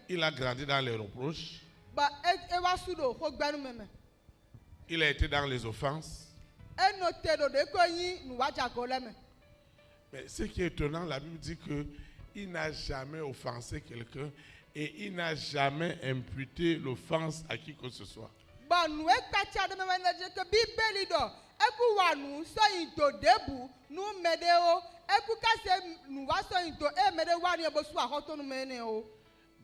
Il a grandi dans les reproches. Il a été dans les offenses. Mais ce qui est étonnant, la Bible dit qu'il n'a jamais offensé quelqu'un et il n'a jamais imputé l'offense à qui que ce soit.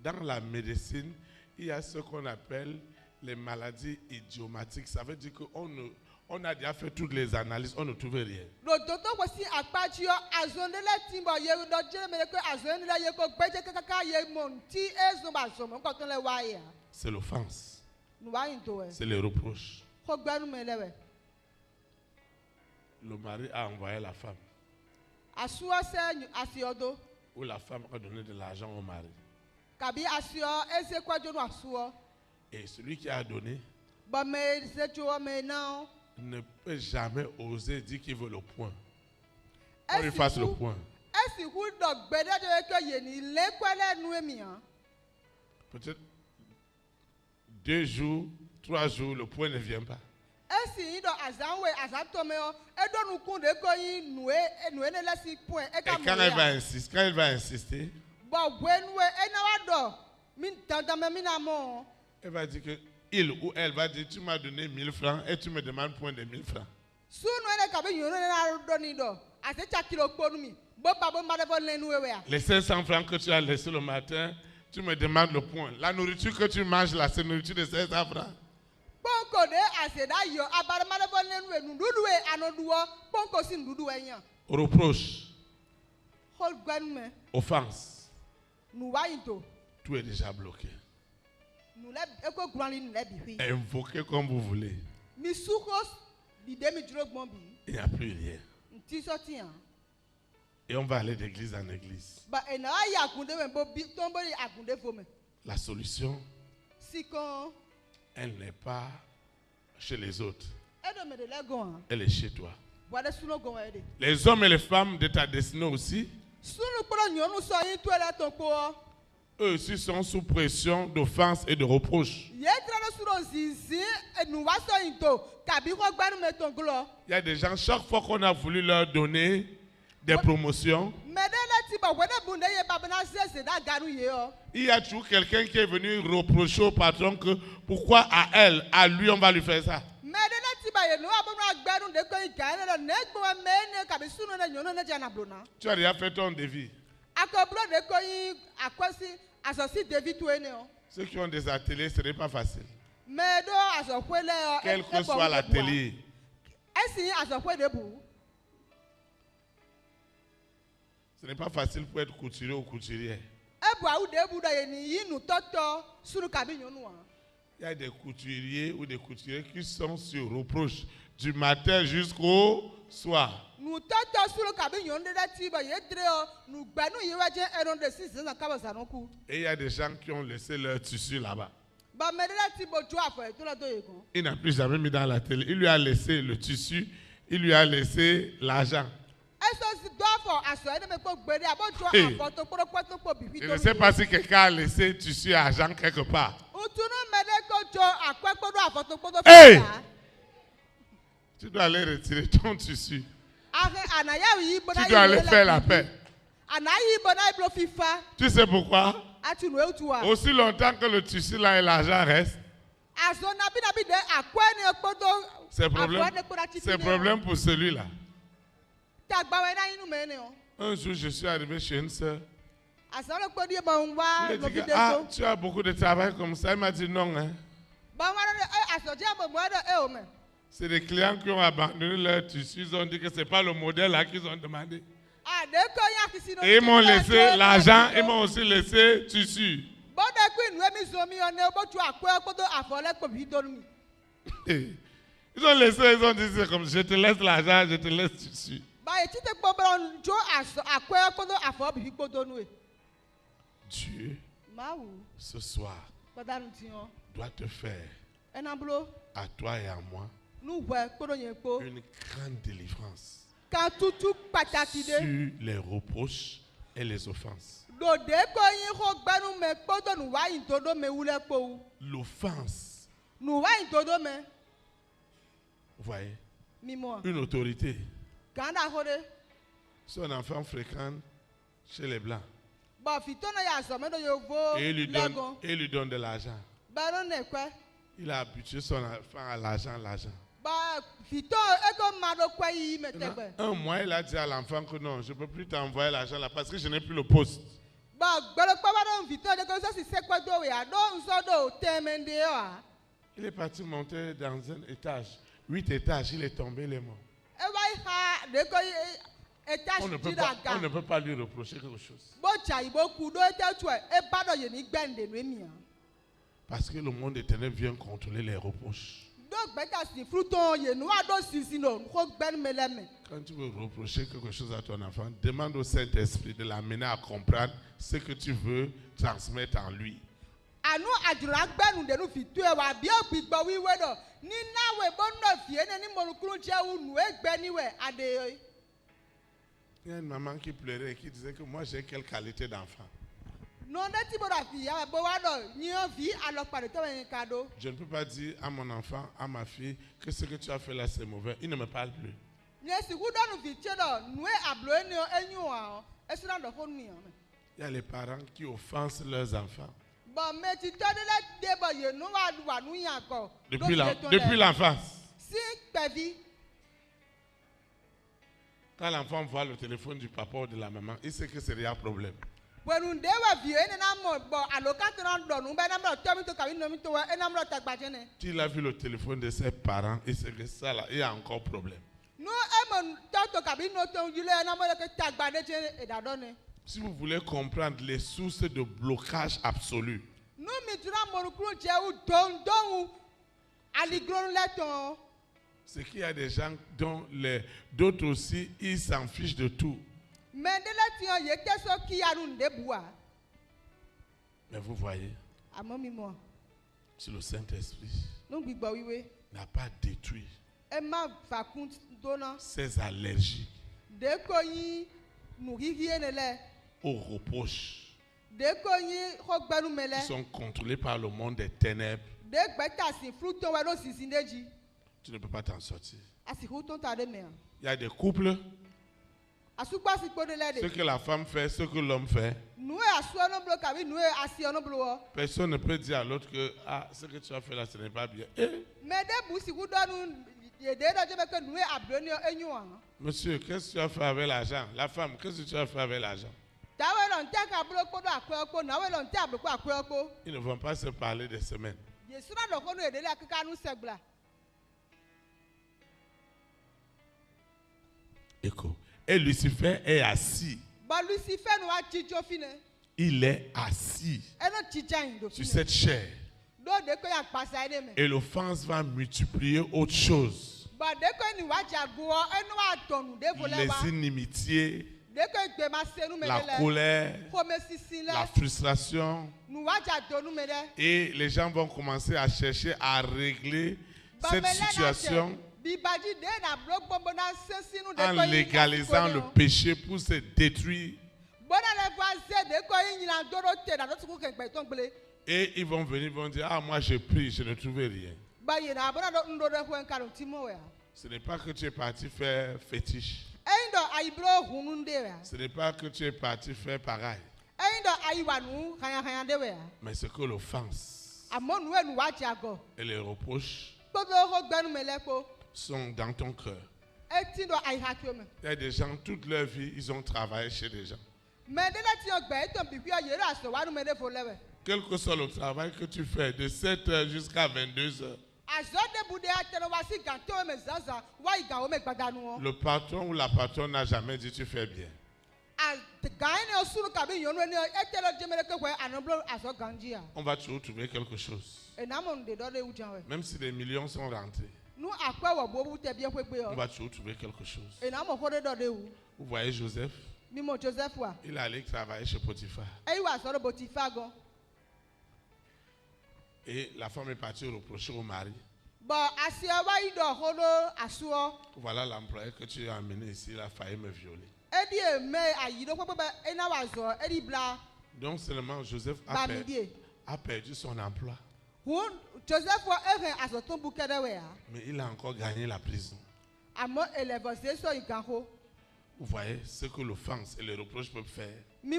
Dans la médecine, il y a ce qu'on appelle les maladies idiomatiques. Ça veut dire qu'on a déjà fait toutes les analyses, on ne trouve rien. C'est l'offense. C'est les reproches. Le mari a envoyé la femme. Ou la femme a donné de l'argent au mari. Et celui qui a donné ne peut jamais oser dire qu'il veut le point. On lui fasse le point. Peut-être 2 jours, 3 jours, le point ne vient pas. Et quand elle va insister, elle va dire que il ou elle va dire tu m'as donné 1000 francs et tu me demandes point de 1000 francs. Les 500 francs que tu as laissés le matin, tu me demandes le point. La nourriture que tu manges là, c'est nourriture de 500 francs. Reproche. Offense. Tout est déjà bloqué. Invoquez comme vous voulez. Il n'y a plus rien. Et on va aller d'église en église. La solution, elle n'est pas chez les autres. Elle est chez toi. Les hommes et les femmes de ta destinée aussi, eux aussi sont sous pression d'offenses et de reproches. Il y a des gens, chaque fois qu'on a voulu leur donner des promotions, il y a toujours quelqu'un qui est venu reprocher au patron que pourquoi à lui on va lui faire ça. Tu as déjà fait ton devis. Ceux qui ont des ateliers, ce n'est pas facile. Quel que soit l'atelier. Ce n'est pas facile pour être couturier ou couturière. Il y a des couturiers ou des couturiers qui sont sur reproche du matin jusqu'au soir. Et il y a des gens qui ont laissé leur tissu là-bas. Il n'a plus jamais mis dans la télé. Il lui a laissé le tissu, il lui a laissé l'argent. Hey. Je ne sais pas si quelqu'un a laissé tissu et argent quelque part. Hey! Tu dois aller retirer ton tissu. Tu dois aller faire la paix. Tu sais pourquoi? Aussi longtemps que le tissu là et l'argent restent, c'est problème pour celui-là. Un jour, je suis arrivé chez une soeur. Il a dit que, tu as beaucoup de travail comme ça. Il m'a dit non. Hein. C'est des clients qui ont abandonné leur tissu. Ils ont dit que ce n'est pas le modèle là qu'ils ont demandé. Et ils m'ont laissé l'argent, ils m'ont aussi laissé le tissu. Ils ont laissé, ils ont dit c'est comme je te laisse l'argent, je te laisse le tissu. Dieu, ce soir, doit te faire, à toi et à moi, une grande délivrance sur les reproches et les offenses. L'offense, vous voyez, une autorité Son enfant fréquente chez les Blancs. Et il lui donne de l'argent. Il a habitué son enfant à l'argent. Un mois, il a dit à l'enfant que non, je ne peux plus t'envoyer l'argent là parce que je n'ai plus le poste. Il est parti monter dans un étage. 8 étages, il est tombé, il est mort. On ne peut pas lui reprocher quelque chose. Parce que le monde des ténèbres vient contrôler les reproches. Quand tu veux reprocher quelque chose à ton enfant, demande au Saint-Esprit de l'amener à comprendre ce que tu veux transmettre en lui. Il y a une maman qui pleurait et qui disait que moi j'ai quelle qualité d'enfant. Je ne peux pas dire à mon enfant, à ma fille, que ce que tu as fait là c'est mauvais. Il ne me parle plus. Il y a les parents qui offensent leurs enfants. Depuis l'enfance. Quand l'enfant voit le téléphone du papa ou de la maman, il sait que c'est un problème. S'il a vu le téléphone de ses parents, il sait que ça là, il y a encore problème. Si vous voulez comprendre les sources de blocage absolu, c'est qu'il y a des gens dont d'autres aussi, ils s'en fichent de tout. Mais vous voyez, si le Saint-Esprit n'a pas détruit ces allergies aux reproches qui sont contrôlés par le monde des ténèbres, tu ne peux pas t'en sortir. Il y a des couples, ce que la femme fait, ce que l'homme fait. Personne ne peut dire à l'autre que ce que tu as fait là, ce n'est pas bien. Monsieur, qu'est-ce que tu as fait avec l'argent? La femme, qu'est-ce que tu as fait avec l'argent? Ils ne vont pas se parler des semaines. Écoute. Et Lucifer est assis. Il est assis sur cette chair. Et l'offense va multiplier autre chose. Les inimitiés, la colère, la frustration. Et les gens vont commencer à chercher à régler cette situation en légalisant le péché pour se détruire. Et ils vont venir, ils vont dire, moi j'ai pris, je ne trouvais rien. Ce n'est pas que tu es parti faire fétiche. Ce n'est pas que tu es parti faire pareil. Mais c'est que l'offense et les reproches sont dans ton cœur. Il y a des gens, toute leur vie, ils ont travaillé chez des gens. Quel que soit le travail que tu fais, de 7h jusqu'à 22h, le patron ou la patronne n'a jamais dit tu fais bien. On va toujours trouver quelque chose. Même si les millions sont rentrés, on va toujours trouver quelque chose. Vous voyez Joseph? Il est allé travailler chez Potiphar. Et la femme est partie reprocher au mari. Voilà l'employé que tu as amené ici, il a failli me violer. Donc seulement Joseph a perdu son emploi. Mais il a encore gagné la prison. Vous voyez ce que l'offense et le reproche peuvent faire. Il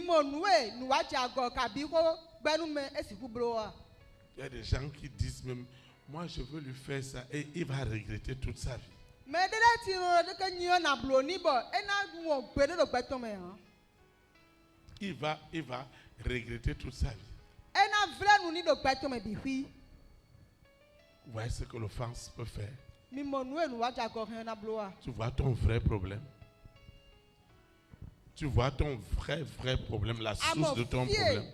y a des gens qui disent même, moi je veux lui faire ça et il va regretter toute sa vie. Il va regretter toute sa vie. Vous voyez ce que l'offense peut faire. Tu vois ton vrai problème. Tu vois ton vrai problème, la source de ton problème.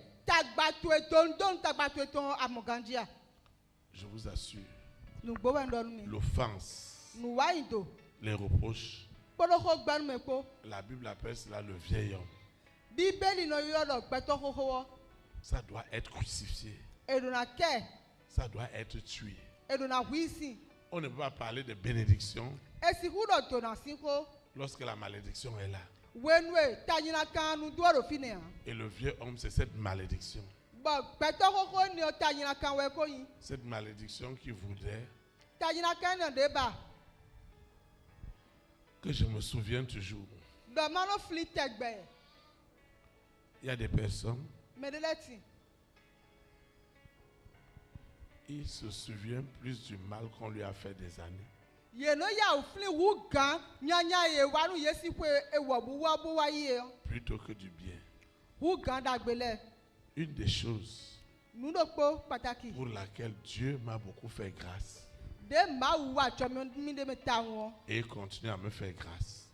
Je vous assure, l'offense, les reproches, la Bible appelle cela le vieil homme. Ça doit être crucifié. Ça doit être tué. On ne peut pas parler de bénédiction lorsque la malédiction est là. Et le vieux homme, c'est cette malédiction. Cette malédiction qui voudrait que je me souvienne toujours. Il y a des personnes, il se souvient plus du mal qu'on lui a fait des années plutôt que du bien. Une des choses pour laquelle Dieu m'a beaucoup fait grâce et il continue à me faire grâce,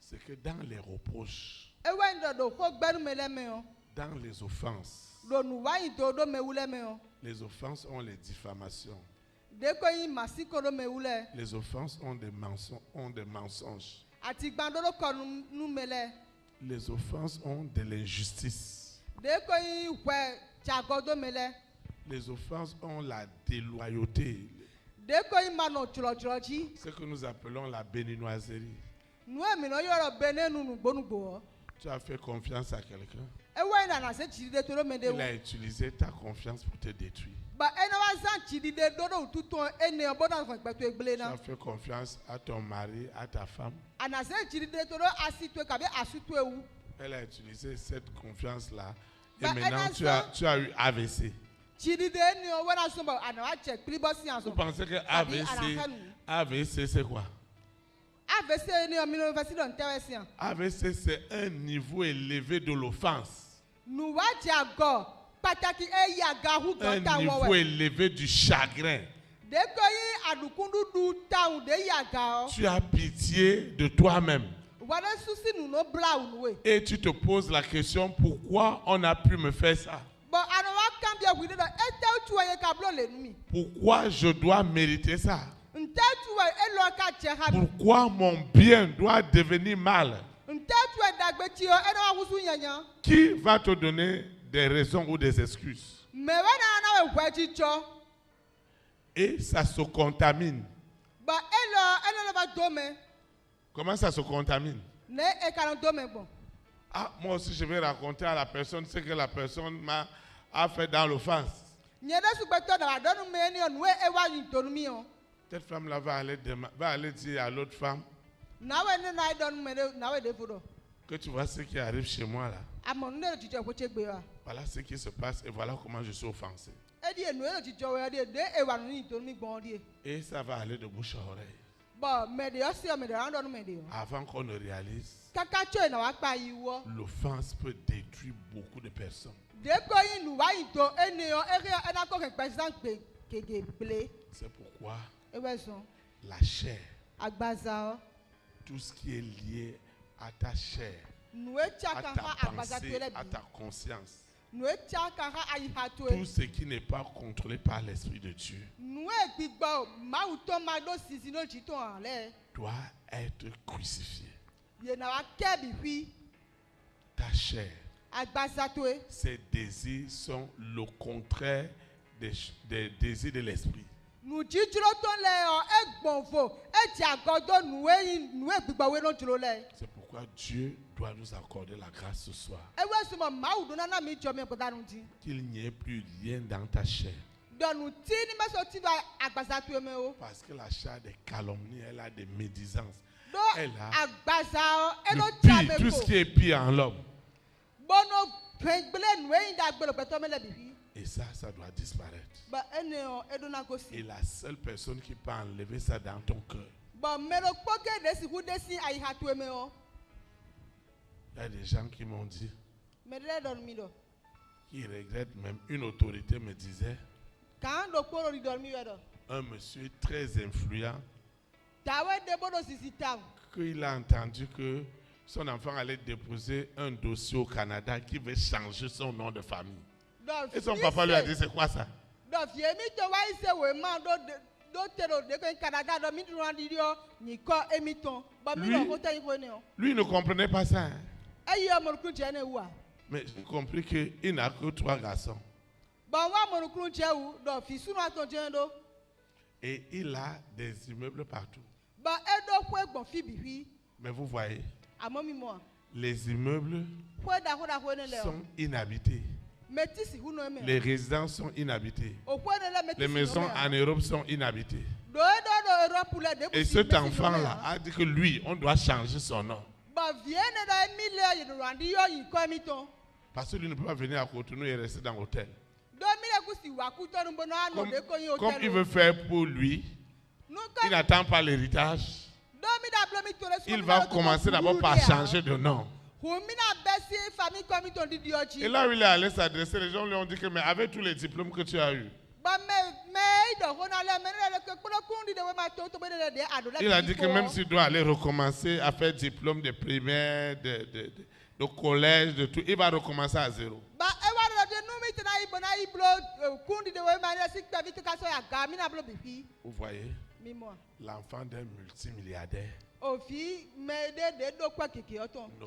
c'est que dans les reproches, dans les offenses, les offenses ont les diffamations. Les offenses ont des mensonges. Les offenses ont de l'injustice. Les offenses ont la déloyauté. Ce que nous appelons la béninoiserie. Tu as fait confiance à quelqu'un. Il a utilisé ta confiance pour te détruire. Tu as fait confiance à ton mari, à ta femme. Elle a utilisé cette confiance-là. Et maintenant, tu as eu AVC. Vous pensez que AVC c'est quoi? AVC, c'est un niveau élevé de l'offense. Un niveau élevé du chagrin. Tu as pitié de toi-même. Et tu te poses la question, pourquoi on a pu me faire ça? Pourquoi je dois mériter ça? Pourquoi mon bien doit devenir mal? Qui va te donner des raisons ou des excuses? Et ça se contamine. Comment ça se contamine? Ah, moi aussi je vais raconter à la personne ce que la personne m'a fait dans l'offense. Cette femme-là va aller dire à l'autre femme que tu vois ce qui arrive chez moi là. Voilà ce qui se passe et voilà comment je suis offensé. Et ça va aller de bouche à oreille. Avant qu'on ne réalise, l'offense peut détruire beaucoup de personnes. C'est pourquoi la chair, tout ce qui est lié à ta chair, à ta pensée, à ta conscience, tout ce qui n'est pas contrôlé par l'Esprit de Dieu doit être crucifié. Ta chair, ses désirs sont le contraire des désirs de l'Esprit. C'est pourquoi Dieu doit nous accorder la grâce ce soir. Qu'il n'y ait plus rien dans ta chair. Parce qu'elle a charge des calomnies, elle a des médisances. Elle a le pire, tout ce qui est pire en l'homme. Et ça doit disparaître. Et la seule personne qui peut enlever ça dans ton cœur. Il y a des gens qui m'ont dit, qui regrettent même, une autorité me disait, un monsieur très influent, qu'il a entendu que son enfant allait déposer un dossier au Canada qui veut changer son nom de famille. Et son papa lui a dit, c'est quoi ça? Lui ne comprenait pas ça. Hein. Mais j'ai compris qu'il n'a que 3 garçons. Et il a des immeubles partout. Mais vous voyez, les immeubles sont inhabités. Les résidences sont inhabitées. Les maisons en Europe sont inhabitées. Et cet enfant-là a dit que lui, on doit changer son nom. Parce que lui ne peut pas venir à Cotonou et rester dans l'hôtel. Comme il veut faire pour lui, il n'attend pas l'héritage. Il va commencer d'abord par changer de nom. Et là où il est allé s'adresser, les gens lui ont dit que mais avec tous les diplômes que tu as eus, il a dit que même s'il doit aller recommencer à faire diplôme de primaire, de collège, de tout, il va recommencer à zéro. Vous voyez, l'enfant d'un multimilliardaire ne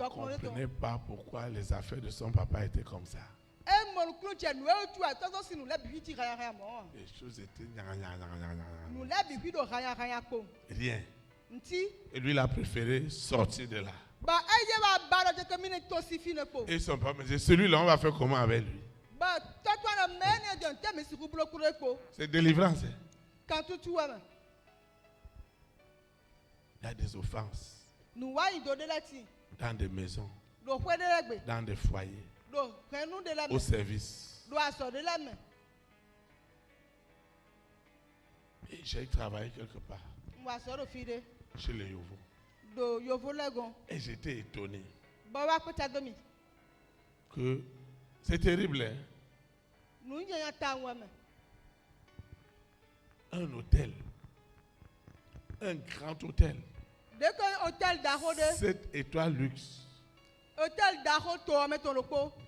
comprenait pas pourquoi les affaires de son papa étaient comme ça. Les choses étaient rien. Et lui, il a préféré sortir de là. Et son papa me dit, celui-là, on va faire comment avec lui? C'est délivrance. Hein? Il y a des offenses dans des maisons, dans des foyers, au service. Et j'ai travaillé quelque part chez les Yovo. Et j'étais étonné que c'est terrible. Hein? Un hôtel, un grand hôtel, 7 étoiles luxe.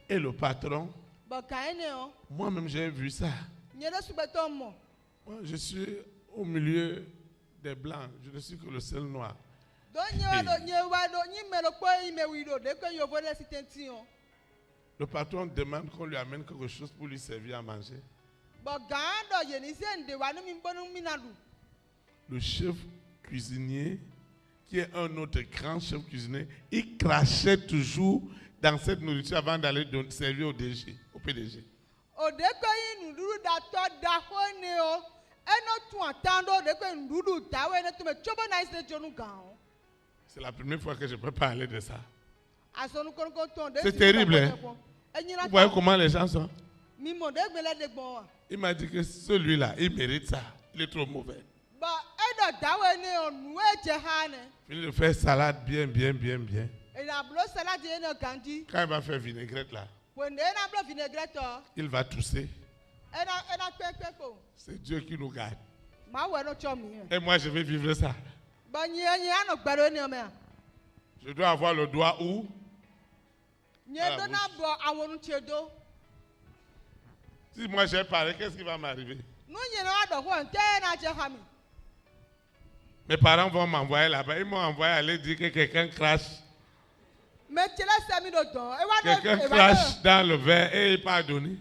Et le patron, moi-même j'ai vu ça. Moi, je suis au milieu des blancs, je ne suis que le seul noir. Le patron demande qu'on lui amène quelque chose pour lui servir à manger. Le chef cuisinier, qui est un autre grand chef cuisinier, il crachait toujours dans cette nourriture avant d'aller servir au PDG. C'est la première fois que je peux parler de ça. C'est terrible. Hein? Vous voyez comment les gens sont? Il m'a dit que celui-là, il mérite ça. Il est trop mauvais. Il de faire salade bien. Quand il va faire vinaigrette là, il va tousser. C'est Dieu qui nous garde. Et moi, je vais vivre ça. Je dois avoir le doigt où? Si moi j'ai parlé, qu'est-ce qui va m'arriver? Mes parents vont m'envoyer là-bas. Ils m'ont envoyé aller dire que quelqu'un crache. Quelqu'un crache dans le verre et il pas donné.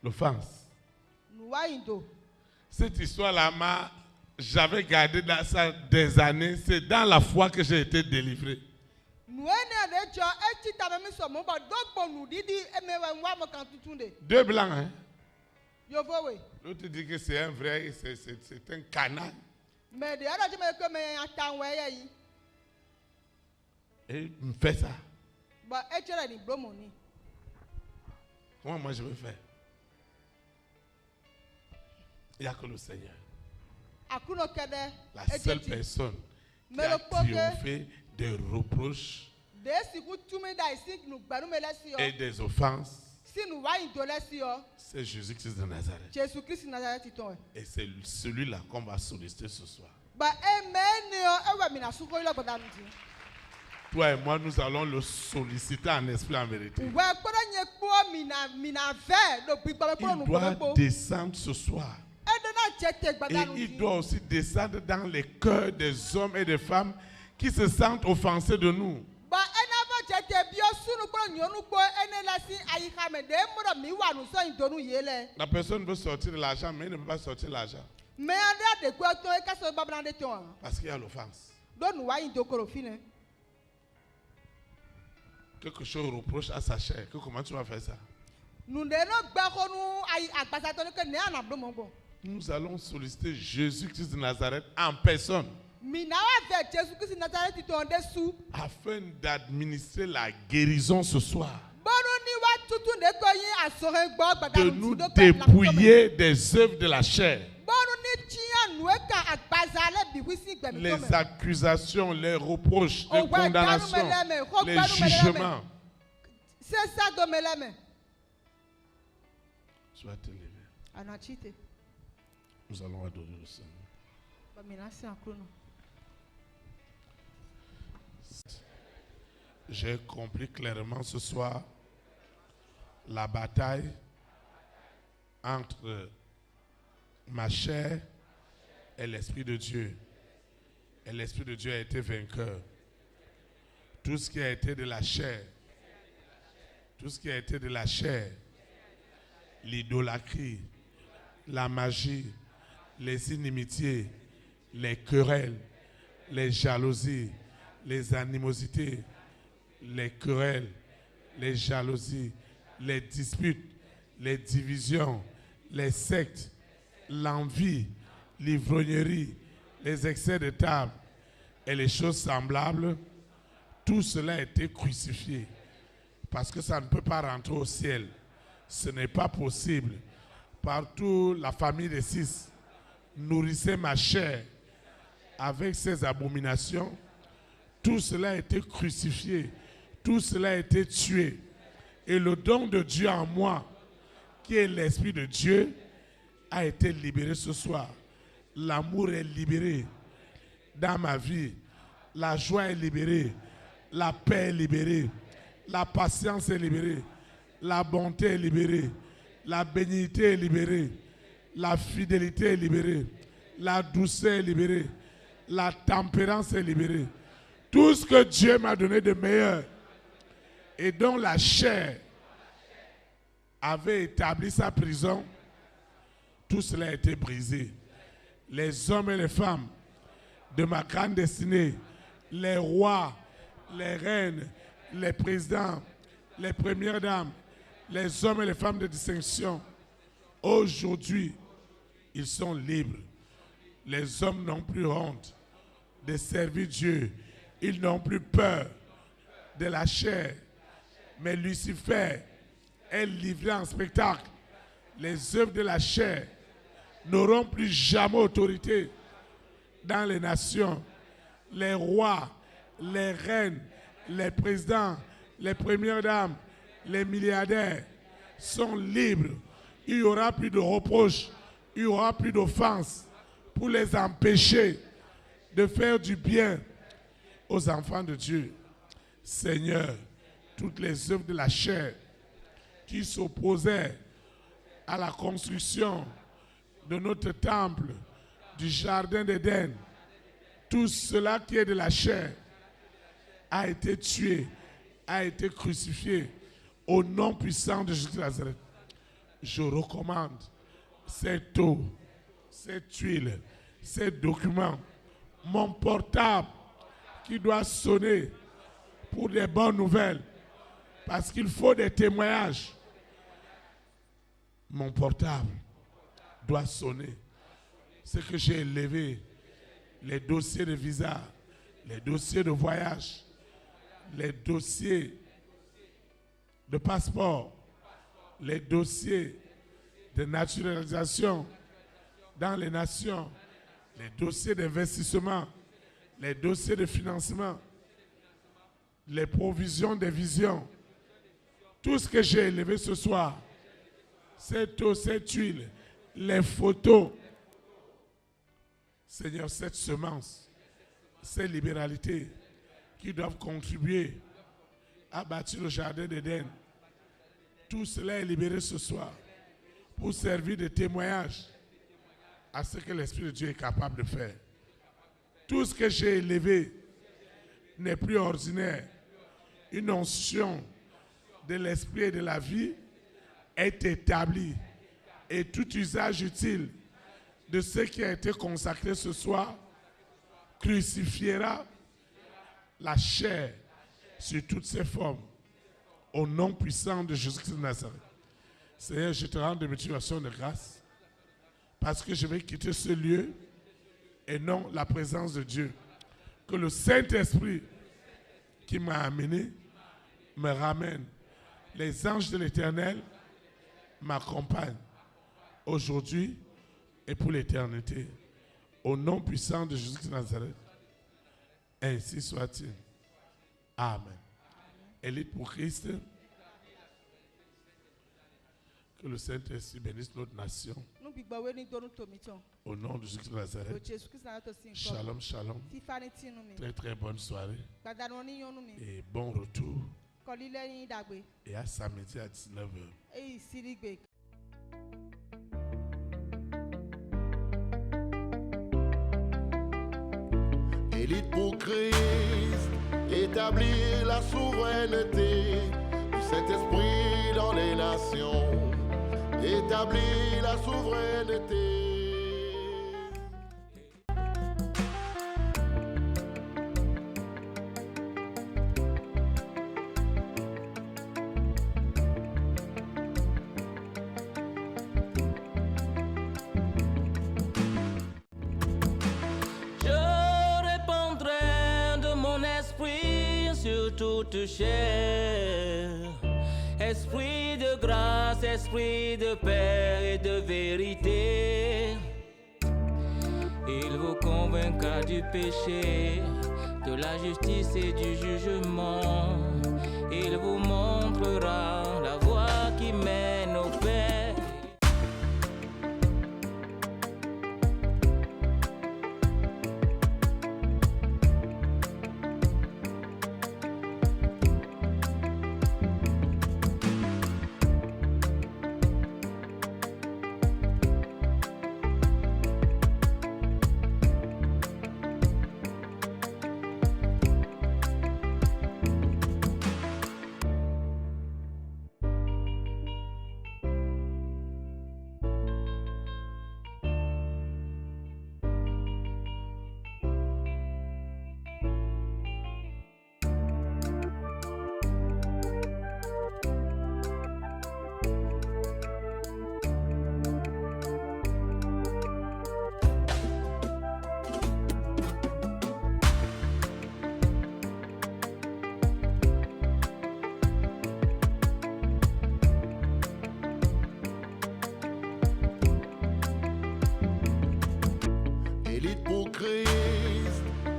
L'offense. Cette histoire-là, j'avais gardé dans ça des années. C'est dans la foi que j'ai été délivré. Deux blancs, hein? L'autre dit que c'est un vrai, c'est un canal. Et il me fait ça. Comment moi je vais faire? Il n'y a que le Seigneur. La seule personne qui a triomphé des reproches et des offenses, c'est Jésus-Christ de Nazareth. Et c'est celui-là qu'on va solliciter ce soir. Toi et moi, nous allons le solliciter en esprit, en vérité. Il doit descendre ce soir. Et il doit aussi descendre dans les cœurs des hommes et des femmes qui se sentent offensés de nous. La personne veut sortir de l'argent, mais il ne peut pas sortir l'argent. Parce qu'il y a l'offense. Quelque chose reproche à sa chair. Comment tu vas faire ça? Nous allons solliciter Jésus-Christ de Nazareth en personne afin d'administrer la guérison ce soir. De nous dépouiller des œuvres de la chair. Les accusations, les reproches, les condamnations, les jugements. Tu vas te lever. Nous allons adorer le Seigneur. J'ai compris clairement ce soir la bataille entre ma chair et l'Esprit de Dieu. Et l'Esprit de Dieu a été vainqueur. Tout ce qui a été de la chair, tout ce qui a été de la chair, l'idolâtrie, la magie, les inimitiés, les querelles, les jalousies, les animosités, les querelles, les jalousies, les disputes, les divisions, les sectes, l'envie, l'ivrognerie, les excès de table et les choses semblables, tout cela a été crucifié parce que ça ne peut pas rentrer au ciel. Ce n'est pas possible. Partout, la famille des 6 nourrissait ma chair avec ses abominations. Tout cela a été crucifié. Tout cela a été tué. Et le don de Dieu en moi, qui est l'Esprit de Dieu, a été libéré ce soir. L'amour est libéré dans ma vie. La joie est libérée. La paix est libérée. La patience est libérée. La bonté est libérée. La bénignité est libérée. La fidélité est libérée. La douceur est libérée. La tempérance est libérée. Tout ce que Dieu m'a donné de meilleur et dont la chair avait établi sa prison, tout cela a été brisé. Les hommes et les femmes de ma grande destinée, les rois, les reines, les présidents, les premières dames, les hommes et les femmes de distinction, aujourd'hui, ils sont libres. Les hommes n'ont plus honte de servir Dieu. Ils n'ont plus peur de la chair. Mais Lucifer est livré en spectacle. Les œuvres de la chair n'auront plus jamais autorité dans les nations. Les rois, les reines, les présidents, les premières dames, les milliardaires sont libres. Il n'y aura plus de reproches, il n'y aura plus d'offenses pour les empêcher de faire du bien aux enfants de Dieu. Seigneur, toutes les œuvres de la chair qui s'opposaient à la construction de notre temple, du jardin d'Éden, tout cela qui est de la chair a été tué, a été crucifié au nom puissant de Jésus de Nazareth. Je recommande cette eau, cette huile, ces documents, mon portable qui doit sonner pour des bonnes nouvelles. Parce qu'il faut des témoignages. Mon portable doit sonner. Ce que j'ai élevé, les dossiers de visa, les dossiers de voyage, les dossiers de passeport, les dossiers de naturalisation dans les nations, les dossiers d'investissement, les dossiers de financement, les provisions des visions. Tout ce que j'ai élevé ce soir, cette eau, cette huile, les photos. Seigneur, cette semence, ces libéralités qui doivent contribuer à bâtir le jardin d'Éden, tout cela est libéré ce soir pour servir de témoignage à ce que l'Esprit de Dieu est capable de faire. Tout ce que j'ai élevé n'est plus ordinaire. Une onction de l'Esprit et de la vie est établie. Et tout usage utile de ce qui a été consacré ce soir crucifiera la chair sur toutes ses formes. Au nom puissant de Jésus-Christ de Nazareth. Seigneur, je te rends de motivation de grâce parce que je vais quitter ce lieu et non la présence de Dieu. Que le Saint-Esprit qui m'a amené me ramène. Les anges de l'Éternel m'accompagnent aujourd'hui et pour l'éternité. Au nom puissant de Jésus-Christ de Nazareth. Ainsi soit-il. Amen. Élite pour Christ. Que le Saint-Esprit bénisse notre nation. Au nom de Jésus-Christ de Nazareth. Shalom, shalom. Très très bonne soirée. Et bon retour. Et à samedi à 19h. Élite pour Christ, établir la souveraineté du Saint-Esprit dans les nations. Établir la souveraineté. Toute chair, esprit de grâce, esprit de paix et de vérité, il vous convaincra du péché, de la justice et du jugement, il vous montrera la voie qui mène au Père.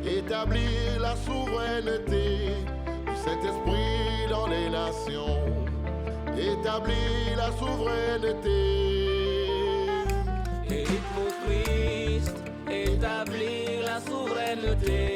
Établir la souveraineté du Saint-Esprit dans les nations. Établir la souveraineté. Élite pour Christ, établir la souveraineté.